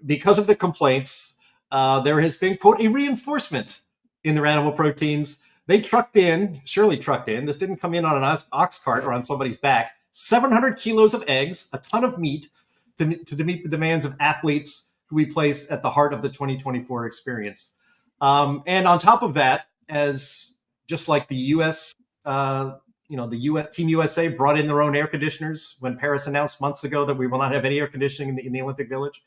because of the complaints, there has been, quote, a reinforcement in their animal proteins. They surely trucked in, this didn't come in on an ox cart or on somebody's back, 700 kilos of eggs, a ton of meat to meet the demands of athletes who we place at the heart of the 2024 experience. And on top of that, as just like the U.S., Team USA brought in their own air conditioners when Paris announced months ago that we will not have any air conditioning in the Olympic Village.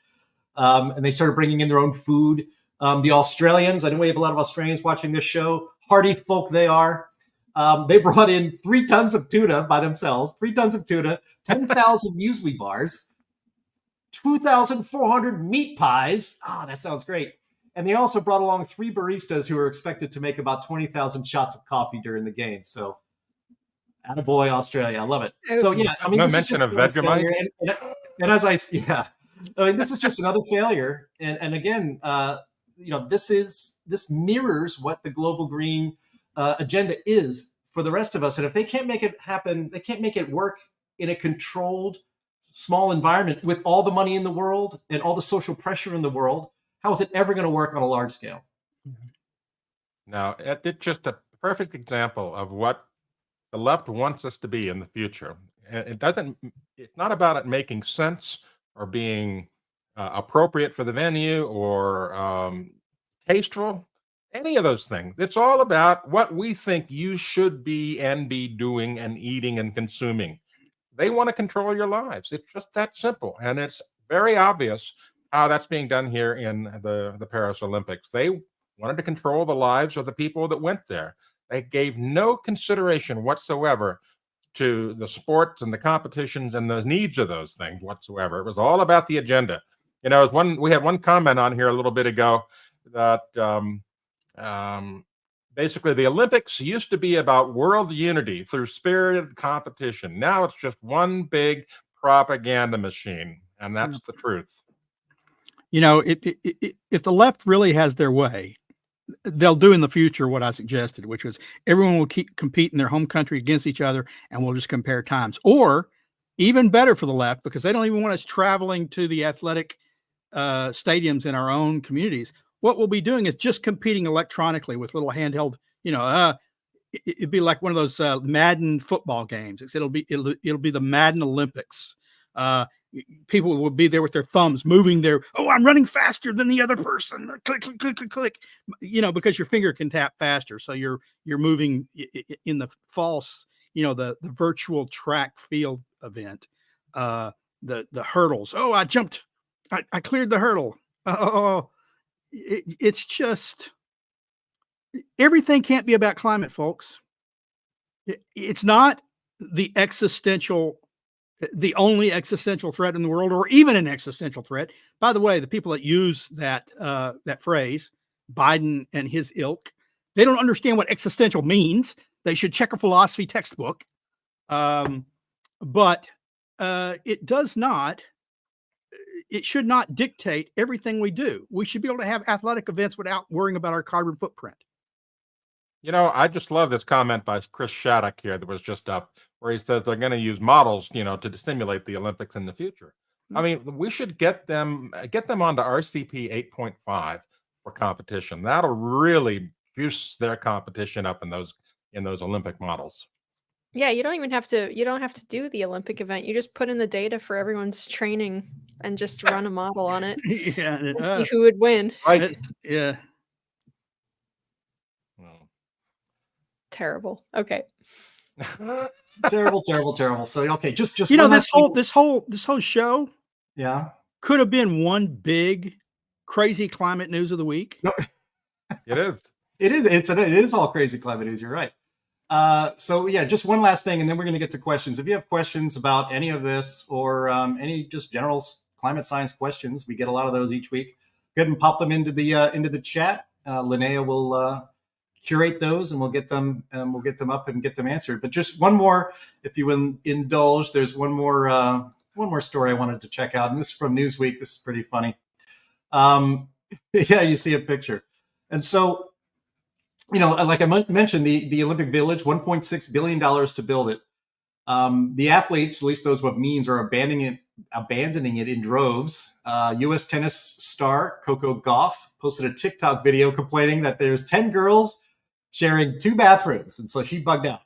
And they started bringing in their own food. The Australians, I know we have a lot of Australians watching this show, hardy folk they are. They brought in 3 tons of tuna by themselves, 3 tons of tuna, 10,000 muesli bars, 2,400 meat pies. That sounds great. And they also brought along 3 baristas who are expected to make about 20,000 shots of coffee during the game. So, attaboy, Australia. I love it. So, yeah, I mean, No this mention is of just Vegemite. and as I mean, this is just another failure. And again, this mirrors what the global green agenda is for the rest of us. And if they can't make it happen, they can't make it work in a controlled, small environment with all the money in the world and all the social pressure in the world. How is it ever going to work on a large scale? Now, it's just a perfect example of what the left wants us to be in the future. And it's not about it making sense or being appropriate for the venue or tasteful, any of those things. It's all about what we think you should be doing and eating and consuming. They want to control your lives. It's just that simple. And it's very obvious how that's being done here in the Paris Olympics. They wanted to control the lives of the people that went there. They gave no consideration whatsoever to the sports and the competitions and the needs of those things whatsoever. It was all about the agenda. We had one comment on here a little bit ago that basically the Olympics used to be about world unity through spirited competition. Now it's just one big propaganda machine, and that's the truth. If the left really has their way, they'll do in the future what I suggested, which was everyone will compete in their home country against each other, and we'll just compare times. Or even better for the left, because they don't even want us traveling to the athletic stadiums in our own communities. What we'll be doing is just competing electronically with little handheld, it'd be like one of those Madden football games. It'll be the Madden Olympics. People will be there with their thumbs moving I'm running faster than the other person. Click, click, click, click, click. Because your finger can tap faster. So you're moving in the false, the virtual track field event, the hurdles. Oh, I jumped. I cleared the hurdle. It's just, everything can't be about climate, folks. It's not the only existential threat in the world, or even an existential threat. By the way, the people that use that phrase, Biden and his ilk, they don't understand what existential means. They should check a philosophy textbook. But it should not dictate everything we do. We should be able to have athletic events without worrying about our carbon footprint. I just love this comment by Chris Shattuck here that was just up, where he says they're going to use models, to stimulate the Olympics in the future. I mean, we should get them onto RCP 8.5 for competition. That'll really juice their competition up in those Olympic models. Yeah, you don't have to do the Olympic event. You just put in the data for everyone's training and just run a model on it Yeah, and see who would win. Right. yeah. Terrible. Okay. Terrible. So okay, just You know, one last thing. this whole show Yeah. could have been one big crazy climate news of the week. No, It is. it is all crazy climate news. You're right. So yeah, just one last thing, and then we're going to get to questions. If you have questions about any of this or any just general climate science questions, we get a lot of those each week. Go ahead and pop them into the chat. Linnea will curate those, and we'll get them up and get them answered. But just one more, if you will indulge. There's one more story I wanted to check out, and this is from Newsweek. This is pretty funny. Yeah, you see a picture, and so. Like I mentioned, the Olympic Village, $1.6 billion to build it. The athletes, at least those with means, are abandoning it in droves. U.S. tennis star Coco Gauff posted a TikTok video complaining that there's 10 girls sharing 2 bathrooms, and so she bugged out.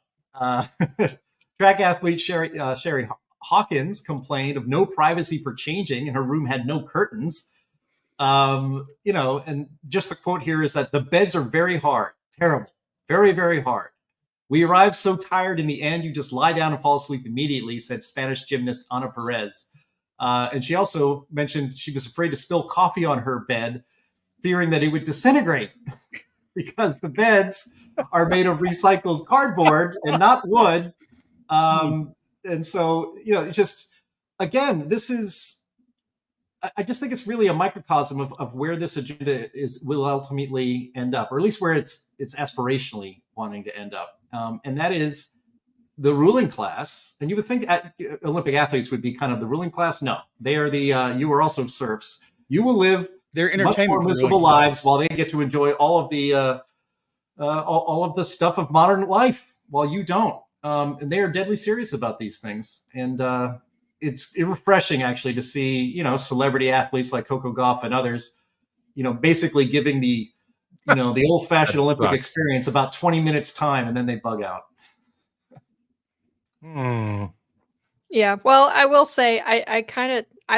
Track athlete Sherry Hawkins complained of no privacy for changing, and her room had no curtains. And just the quote here is that the beds are very hard. Terrible. Very, very hard. We arrived so tired in the end, you just lie down and fall asleep immediately, said Spanish gymnast Ana Perez. And she also mentioned she was afraid to spill coffee on her bed, fearing that it would disintegrate because the beds are made of recycled cardboard and not wood. And so, just again, this is, I just think it's really a microcosm of where this agenda will ultimately end up, or at least where it's aspirationally wanting to end up. And that is the ruling class. And you would think Olympic athletes would be kind of the ruling class. No, they are you are also serfs. You will live Their much more miserable lives while they get to enjoy all of the stuff of modern life while you don't. And they are deadly serious about these things. And, it's refreshing actually to see, celebrity athletes like Coco Gauff and others, basically giving the old fashioned Olympic experience about 20 minutes time, and then they bug out. Yeah. Well, I will say I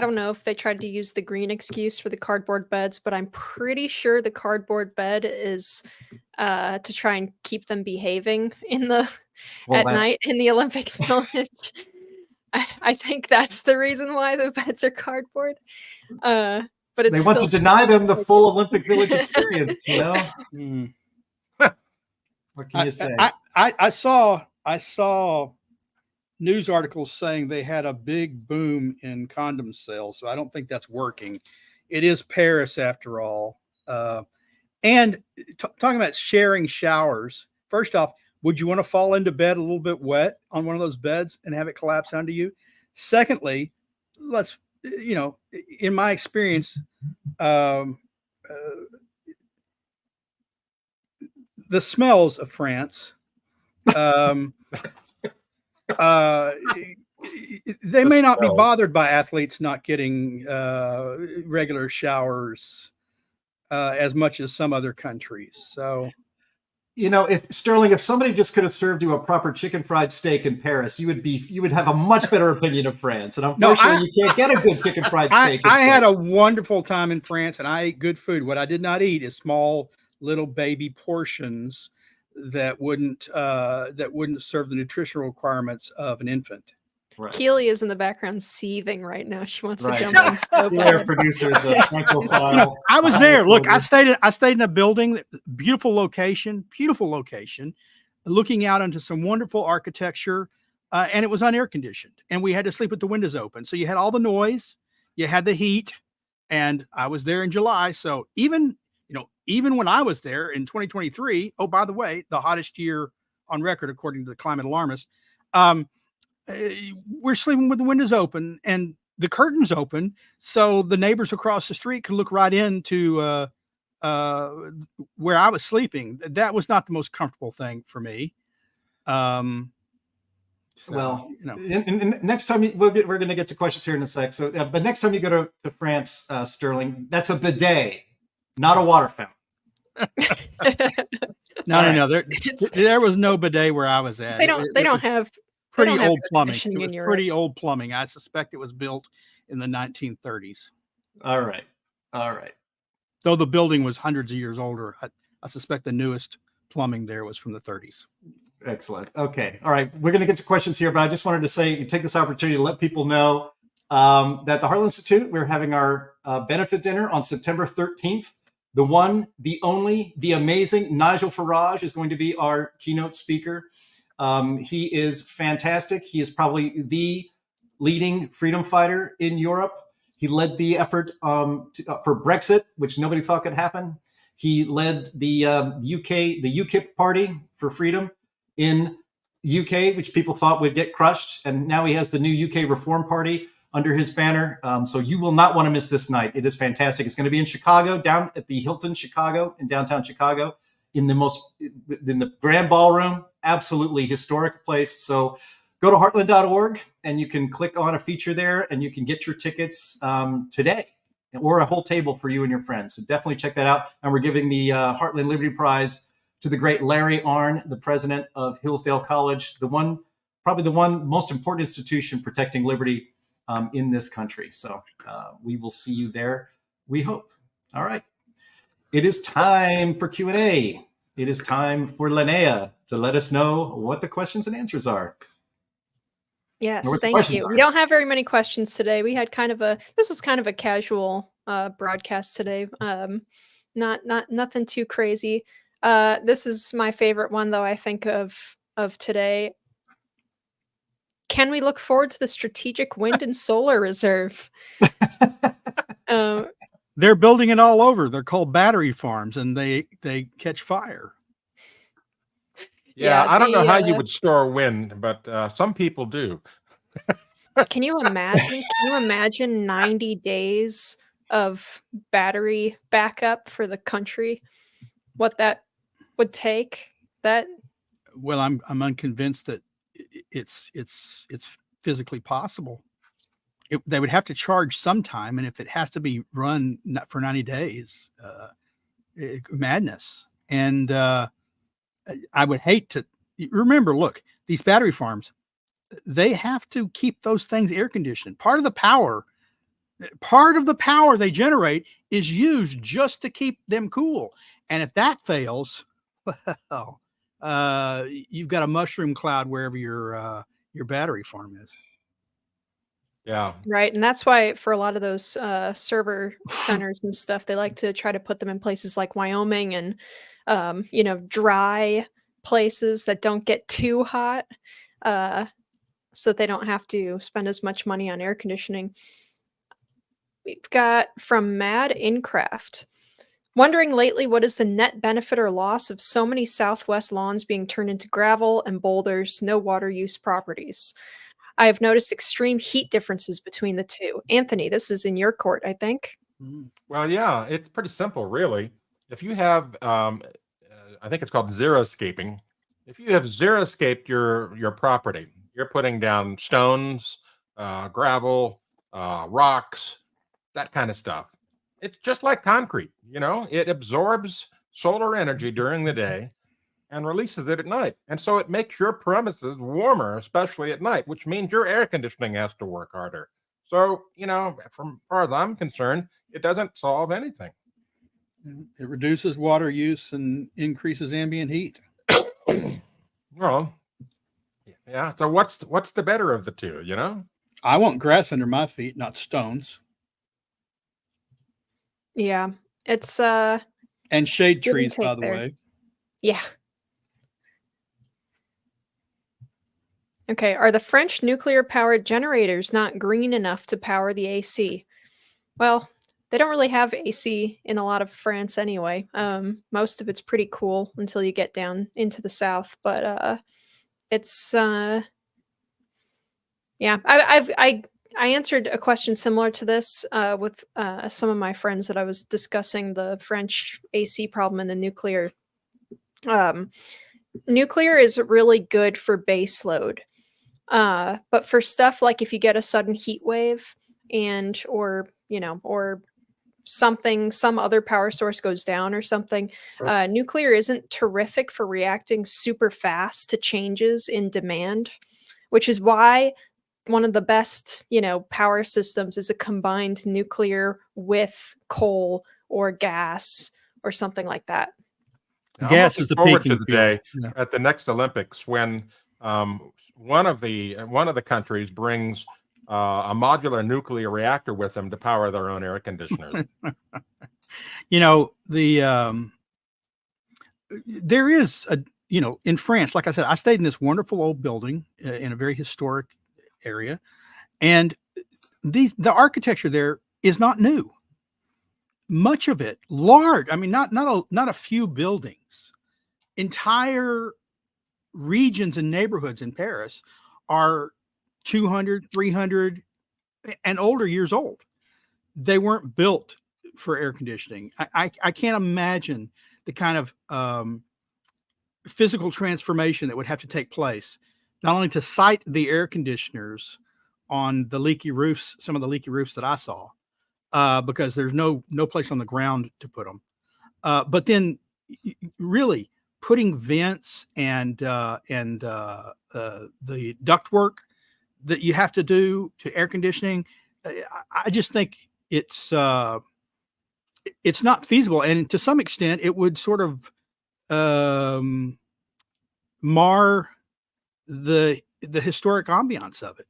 don't know if they tried to use the green excuse for the cardboard beds, but I'm pretty sure the cardboard bed is to try and keep them behaving at night in the Olympic Village. I think that's the reason why the beds are cardboard. But they want to deny them the full Olympic Village experience. What can you say? I saw news articles saying they had a big boom in condom sales, so I don't think that's working. It is Paris after all. And talking about sharing showers, first off, would you want to fall into bed a little bit wet on one of those beds and have it collapse onto you? Secondly, in my experience, the smells of France, they may not be bothered by athletes not getting regular showers as much as some other countries. So. If somebody just could have served you a proper chicken fried steak in Paris, you would have a much better opinion of France. And unfortunately, you can't get a good chicken fried steak. I had a wonderful time in France, and I ate good food. What I did not eat is small little baby portions that wouldn't serve the nutritional requirements of an infant. Right. Keely is in the background seething right now. She wants to jump in. So bad. Producers of I was there. Look, I stayed in a building, beautiful location, looking out into some wonderful architecture, and it was unair conditioned, and we had to sleep with the windows open. So you had all the noise, you had the heat, and I was there in July. So even when I was there in 2023, oh, by the way, the hottest year on record, according to the climate alarmist, we're sleeping with the windows open and the curtains open, so the neighbors across the street could look right into where I was sleeping, that was not the most comfortable thing for me. So, Well, you know, next time we're going to get to questions here in a sec. So, but next time you go to France, Sterling, that's a bidet, not a water fountain. no. There was no bidet where I was at. They don't have pretty have old air plumbing. It conditioning was in Europe. pretty old plumbing. I suspect it was built in the 1930s. All right. Though the building was hundreds of years older, I suspect the newest plumbing there was from the 30s. Excellent. Okay. All right. We're going to get to questions here, but I just wanted to say, take this opportunity to let people know that the Heartland Institute, we're having our benefit dinner on September 13th. The one, the only, the amazing Nigel Farage is going to be our keynote speaker. He is fantastic. He is probably the leading freedom fighter in Europe. He led the effort for Brexit, which nobody thought could happen. He led the UKIP party for freedom in UK, which people thought would get crushed. And now he has the new UK Reform Party under his banner. So you will not want to miss this night. It is fantastic. It's going to be in Chicago, down at the Hilton Chicago in downtown Chicago, in the Grand Ballroom. Absolutely historic place. So go to heartland.org and you can click on a feature there and you can get your tickets today, or a whole table for you and your friends. So definitely check that out. And we're giving the Heartland Liberty Prize to the great Larry Arnn, the president of Hillsdale College, probably the one most important institution protecting liberty in this country. So we will see you there, we hope. All right. It is time for Q&A. It is time for Linnea to let us know what the questions and answers are. Yes, thank you. We don't have very many questions today. We had this was kind of a casual broadcast today. Nothing too crazy. This is my favorite one, though, I think of today. Can we look forward to the Strategic Wind and Solar Reserve? They're building it all over. They're called battery farms, and they catch fire. Yeah, I don't know how you would store wind, but some people do. Can you imagine 90 days of battery backup for the country? What that would take? Well, I'm unconvinced that it's physically possible. They would have to charge sometime, and if it has to be run for 90 days, madness. And I would hate to remember. Look, these battery farms, they have to keep those things air conditioned. Part of the power they generate is used just to keep them cool. And if that fails, well, you've got a mushroom cloud wherever your battery farm is. Yeah. Right. And that's why for a lot of those server centers and stuff, they like to try to put them in places like Wyoming and, dry places that don't get too hot, so that they don't have to spend as much money on air conditioning. We've got from Mad Incraft. Wondering lately, what is the net benefit or loss of so many Southwest lawns being turned into gravel and boulders, no water use properties? I have noticed extreme heat differences between the two. Anthony, this is in your court, I think. Well, yeah, it's pretty simple, really. If you have, I think it's called xeriscaping. If you have xeriscaped your property, you're putting down stones, gravel, rocks, that kind of stuff. It's just like concrete, it absorbs solar energy during the day and releases it at night. And so it makes your premises warmer, especially at night, which means your air conditioning has to work harder. So, from far as I'm concerned, it doesn't solve anything. It reduces water use and increases ambient heat. Well, yeah. So what's the better of the two, I want grass under my feet, not stones. Yeah. It's and shade trees, by the way. Yeah. Okay, are the French nuclear-powered generators not green enough to power the AC? Well, they don't really have AC in a lot of France anyway. Most of it's pretty cool until you get down into the south, but it's yeah. I I answered a question similar to this with some of my friends that I was discussing the French AC problem and the nuclear. Nuclear is really good for base load, but for stuff like if you get a sudden heat wave or some other power source goes down or something, nuclear isn't terrific for reacting super fast to changes in demand, which is why one of the best, power systems is a combined nuclear with coal or gas or something like that. Now, I'm Gas looking is the forward peaking to the fuel. day Yeah. at the next Olympics when one of the countries brings a modular nuclear reactor with them to power their own air conditioners. There is in France, like I said, I stayed in this wonderful old building in a very historic area, and the architecture there is not new. Much of it large. I mean, not a few buildings. Entire regions and neighborhoods in Paris are 200, 300 and older years old. They weren't built for air conditioning. I can't imagine the kind of physical transformation that would have to take place, not only to site the air conditioners on the leaky roofs, some of the leaky roofs that I saw, because there's no place on the ground to put them. But then really putting vents and the ductwork that you have to do to air conditioning, I just think it's not feasible, and to some extent, it would sort of mar the historic ambiance of it.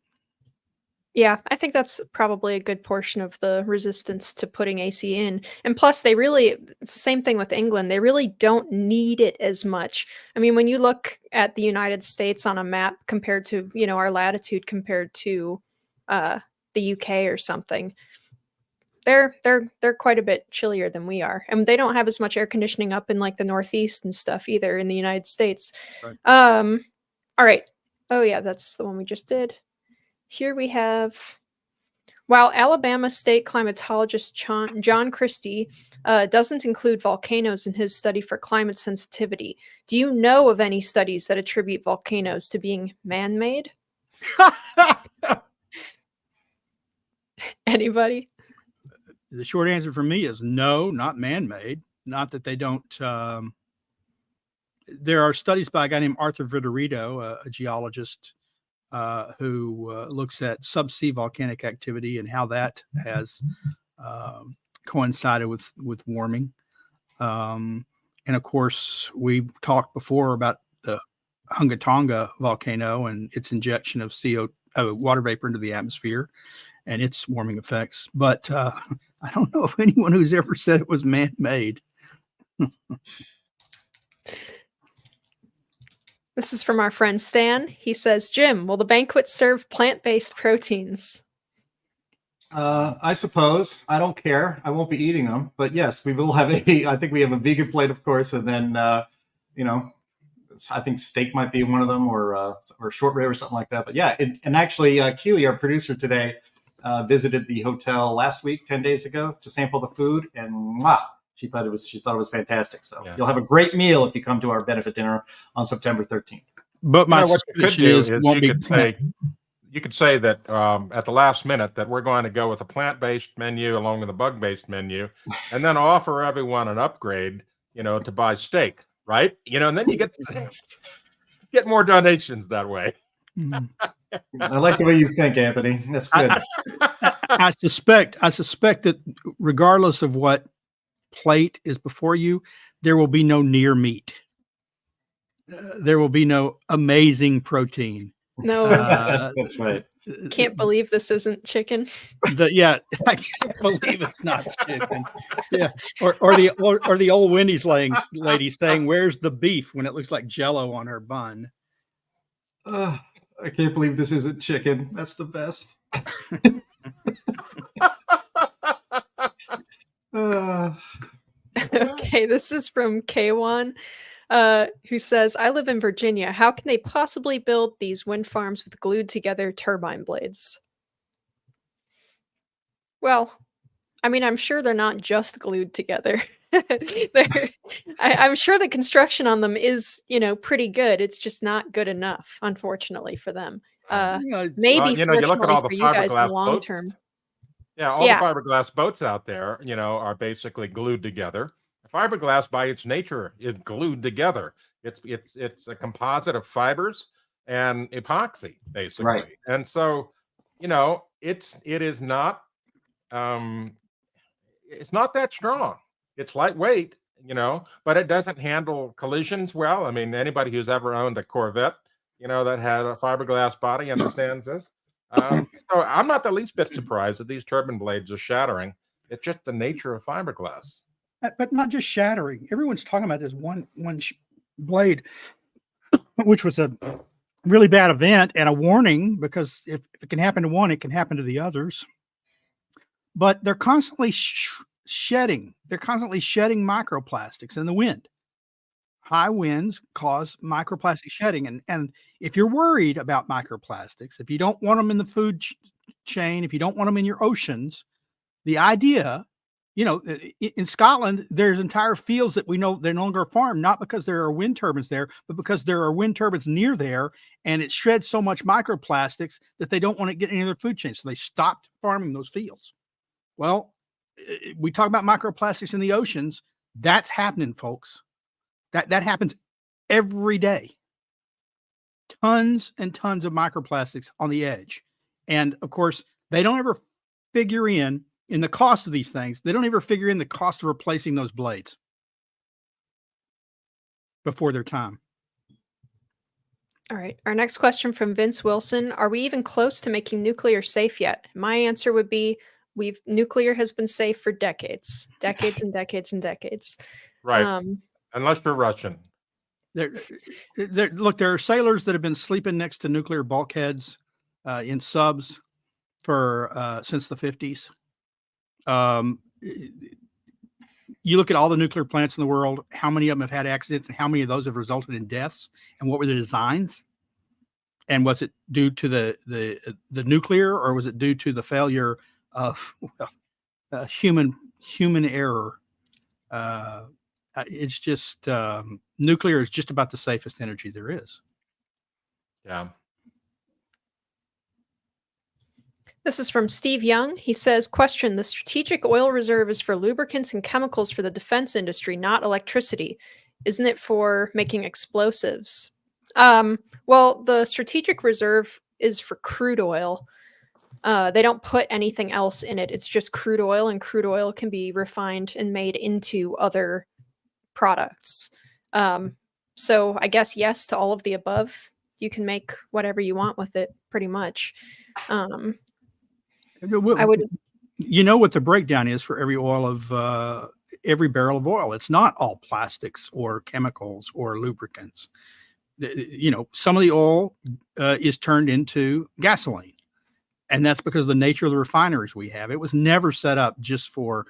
Yeah, I think that's probably a good portion of the resistance to putting AC in. And plus, it's the same thing with England. They really don't need it as much. I mean, when you look at the United States on a map compared to, our latitude compared to the UK or something, they're quite a bit chillier than we are. And they don't have as much air conditioning up in like the Northeast and stuff either in the United States. Right. All right. Oh yeah, that's the one we just did. Here we have, while Alabama state climatologist John Christie doesn't include volcanoes in his study for climate sensitivity, do you know of any studies that attribute volcanoes to being man-made? Anybody? The short answer for me is no, not man-made. Not that they don't. There are studies by a guy named Arthur Vitorito, a geologist, who looks at subsea volcanic activity and how that has coincided with warming. And of course, we've talked before about the Hunga volcano and its injection of water vapor into the atmosphere and its warming effects. But I don't know of anyone who's ever said it was man-made. This is from our friend Stan. He says, Jim, will the banquet serve plant-based proteins? I suppose. I don't care. I won't be eating them. But yes, we will have I think we have a vegan plate, of course. And then, I think steak might be one of them or short rib or something like that. But yeah, and actually, Keely, our producer today, visited the hotel last week, 10 days ago, to sample the food. And she thought it was fantastic. So You'll have a great meal if you come to our benefit dinner on September 13th. But my what you could suspicion do is it won't be you could say that at the last minute that we're going to go with a plant-based menu along with a bug-based menu, and then offer everyone an upgrade, to buy steak, right? And then you get more donations that way. I like the way you think, Anthony. That's good. I suspect that regardless of what plate is before you, there will be no near meat. There will be no amazing protein. No, that's right. Can't believe this isn't chicken. I can't believe it's not chicken. Yeah, or the old Wendy's lady saying, "Where's the beef?" when it looks like Jell-O on her bun. I can't believe this isn't chicken. That's the best. Okay, this is from K1, who says, I live in Virginia. How can they possibly build these wind farms with glued together turbine blades? Well, I mean, I'm sure they're not just glued together. I'm sure the construction on them is, pretty good. It's just not good enough, unfortunately, for them. Maybe You look at fortunately all the for you guys in the fiberglass long boats. term. Yeah, all the Yeah. fiberglass boats out there, are basically glued together. Fiberglass, by its nature, is glued together. It's a composite of fibers and epoxy, basically. Right. And so, it is not it's not that strong. It's lightweight, but it doesn't handle collisions well. I mean, anybody who's ever owned a Corvette, that had a fiberglass body understands this. So I'm not the least bit surprised that these turbine blades are shattering. It's just the nature of fiberglass. But not just shattering. Everyone's talking about this one blade, which was a really bad event and a warning, because if it can happen to one, it can happen to the others. But they're constantly shedding. They're constantly shedding microplastics in the wind. High winds cause microplastic shedding. And if you're worried about microplastics, if you don't want them in the food chain, if you don't want them in your oceans, the idea, in Scotland, there's entire fields that we know they're no longer farmed, not because there are wind turbines there, but because there are wind turbines near there, and it shreds so much microplastics that they don't want to get any other food chain. So they stopped farming those fields. Well, we talk about microplastics in the oceans. That's happening, folks. That happens every day. Tons and tons of microplastics on the edge. And of course, they don't ever figure in the cost of these things. They don't ever figure in the cost of replacing those blades before their time. All right. Our next question from Vince Wilson. Are we even close to making nuclear safe yet? My answer would be nuclear has been safe for decades and decades and decades. Right. Unless you're Russian. Look, there are sailors that have been sleeping next to nuclear bulkheads in subs for since the 50s. You look at all the nuclear plants in the world, how many of them have had accidents and how many of those have resulted in deaths, and what were the designs? And was it due to the nuclear, or was it due to the failure of human error? It's just nuclear is just about the safest energy there is. Yeah. This is from Steve Young. He says, question, the strategic oil reserve is for lubricants and chemicals for the defense industry, not electricity. Isn't it for making explosives? Well, the strategic reserve is for crude oil. They don't put anything else in it. It's just crude oil, and crude oil can be refined and made into other products. So I guess yes to all of the above. You can make whatever you want with it, pretty much. I would. You know what the breakdown is for every barrel of oil? It's not all plastics or chemicals or lubricants. Some of the oil is turned into gasoline, and that's because of the nature of the refineries we have. It was never set up just for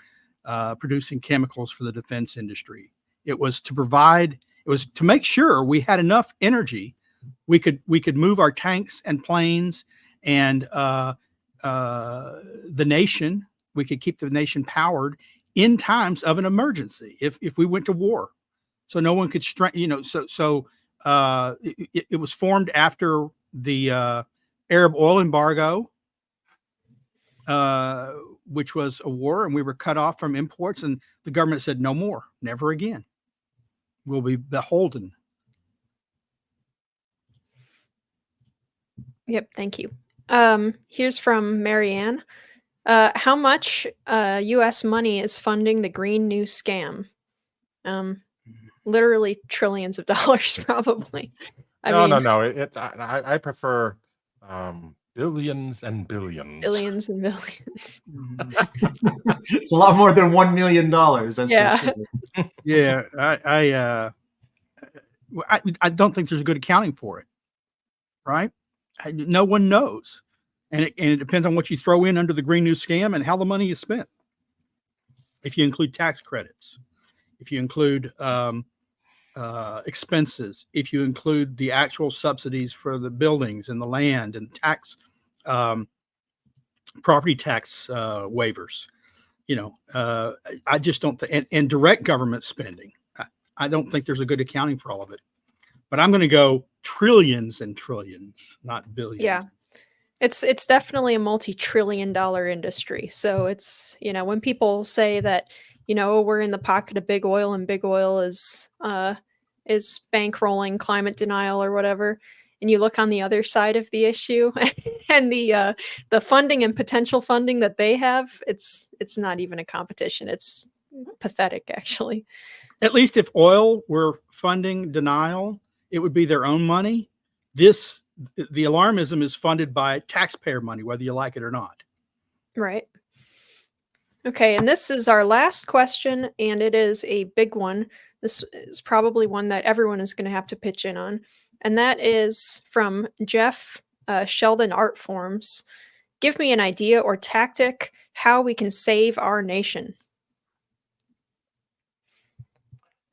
producing chemicals for the defense industry. It was to make sure we had enough energy. We could move our tanks and planes and the nation. We could keep the nation powered in times of an emergency if we went to war. So no one could it was formed after the Arab oil embargo, which was a war, and we were cut off from imports, and the government said no more, never again. We'll be beholden. Yep, thank you. Here's from Marianne. How much U.S. money is funding the Green New Scam? Literally trillions of dollars, probably. No. I prefer billions and billions. Billions and billions. It's a lot more than $1 million. That's Yeah. for sure. Yeah, I don't think there's a good accounting for it, right? No one knows, and it depends on what you throw in under the Green New Scam and how the money is spent. If you include tax credits, if you include expenses, if you include the actual subsidies for the buildings and the land and tax property tax waivers. I just don't think, and direct government spending. I don't think there's a good accounting for all of it. But I'm going to go trillions and trillions, not billions. Yeah. It's definitely a multi-trillion-dollar industry. So it's, when people say that, we're in the pocket of big oil and big oil is bankrolling climate denial or whatever, and you look on the other side of the issue and the funding and potential funding that they have, it's not even a competition. It's pathetic, actually. At least if oil were funding denial, it would be their own money. The alarmism is funded by taxpayer money, whether you like it or not. Right. Okay, and this is our last question, and it is a big one. This is probably one that everyone is going to have to pitch in on, and that is from Jeff Sheldon Art Forms. Give me an idea or tactic how we can save our nation.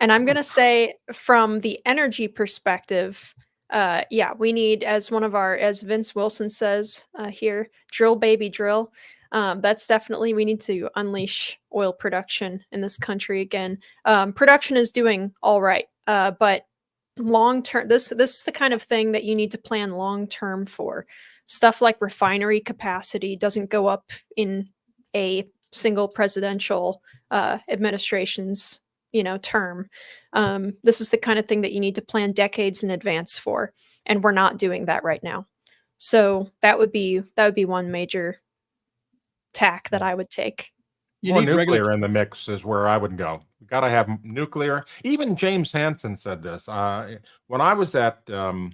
And I'm going to say, from the energy perspective, we need, as Vince Wilson says here, drill baby drill. That's definitely, we need to unleash oil production in this country again. Production is doing all right, but long term, this is the kind of thing that you need to plan long term for. Stuff like refinery capacity doesn't go up in a single presidential administration's term. This is the kind of thing that you need to plan decades in advance for, and we're not doing that right now. So that would be one major tack that I would take. More nuclear in the mix is where I would go. We got to have nuclear. Even James Hansen said this. When I was at the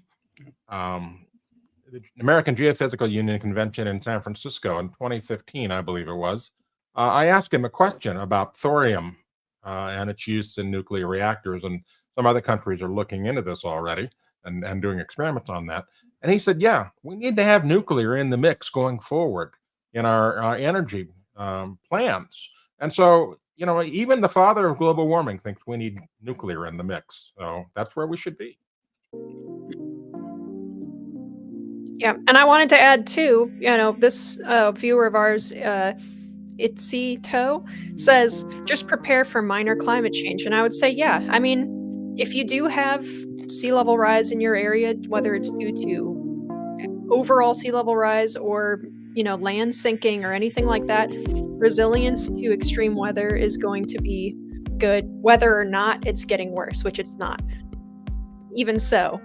American Geophysical Union convention in San Francisco in 2015, I believe it was, I asked him a question about thorium and its use in nuclear reactors, and some other countries are looking into this already and doing experiments on that. And he said, yeah, we need to have nuclear in the mix going forward in our energy plans. And so, even the father of global warming thinks we need nuclear in the mix. So that's where we should be. Yeah, and I wanted to add too, this viewer of ours, Itsy Toe, says, just prepare for minor climate change. And I would say, yeah, I mean, if you do have sea level rise in your area, whether it's due to overall sea level rise or, land sinking or anything like that, resilience to extreme weather is going to be good, whether or not it's getting worse, which it's not. Even so,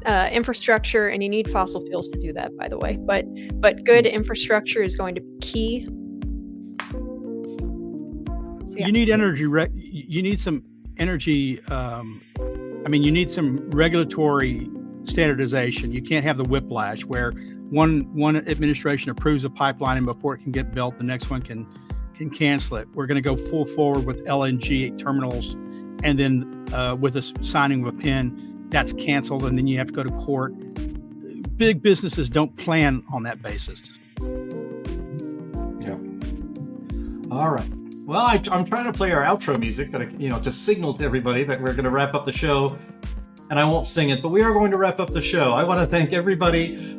infrastructure, and you need fossil fuels to do that, by the way, but good infrastructure is going to be key. So, yeah. You need energy. You need some energy. You need some regulatory standardization. You can't have the whiplash where one administration approves a pipeline, and before it can get built, the next one can cancel it. We're going to go full forward with LNG terminals, and then with a signing of a pen, that's canceled, and then you have to go to court. Big businesses don't plan on that basis. Yeah. All right. Well, I'm trying to play our outro music that to signal to everybody that we're going to wrap up the show, and I won't sing it, but we are going to wrap up the show. I want to thank everybody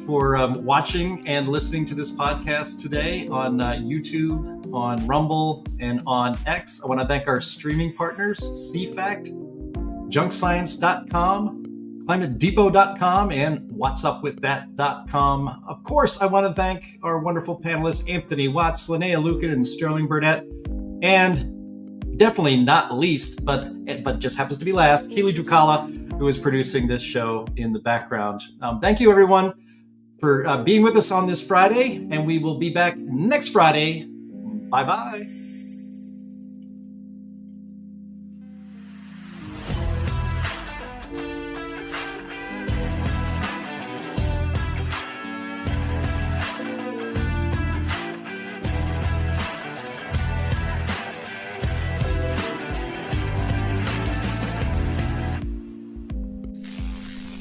for watching and listening to this podcast today on YouTube, on Rumble, and on X. I want to thank our streaming partners, CFACT, junkscience.com, climatedepot.com, and whatsupwiththat.com. Of course, I want to thank our wonderful panelists, Anthony Watts, Linnea Lueken, and Sterling Burnett, and definitely not least, but just happens to be last, Keely Jukala, who is producing this show in the background. Thank you, everyone, for being with us on this Friday, and we will be back next Friday. Bye-bye.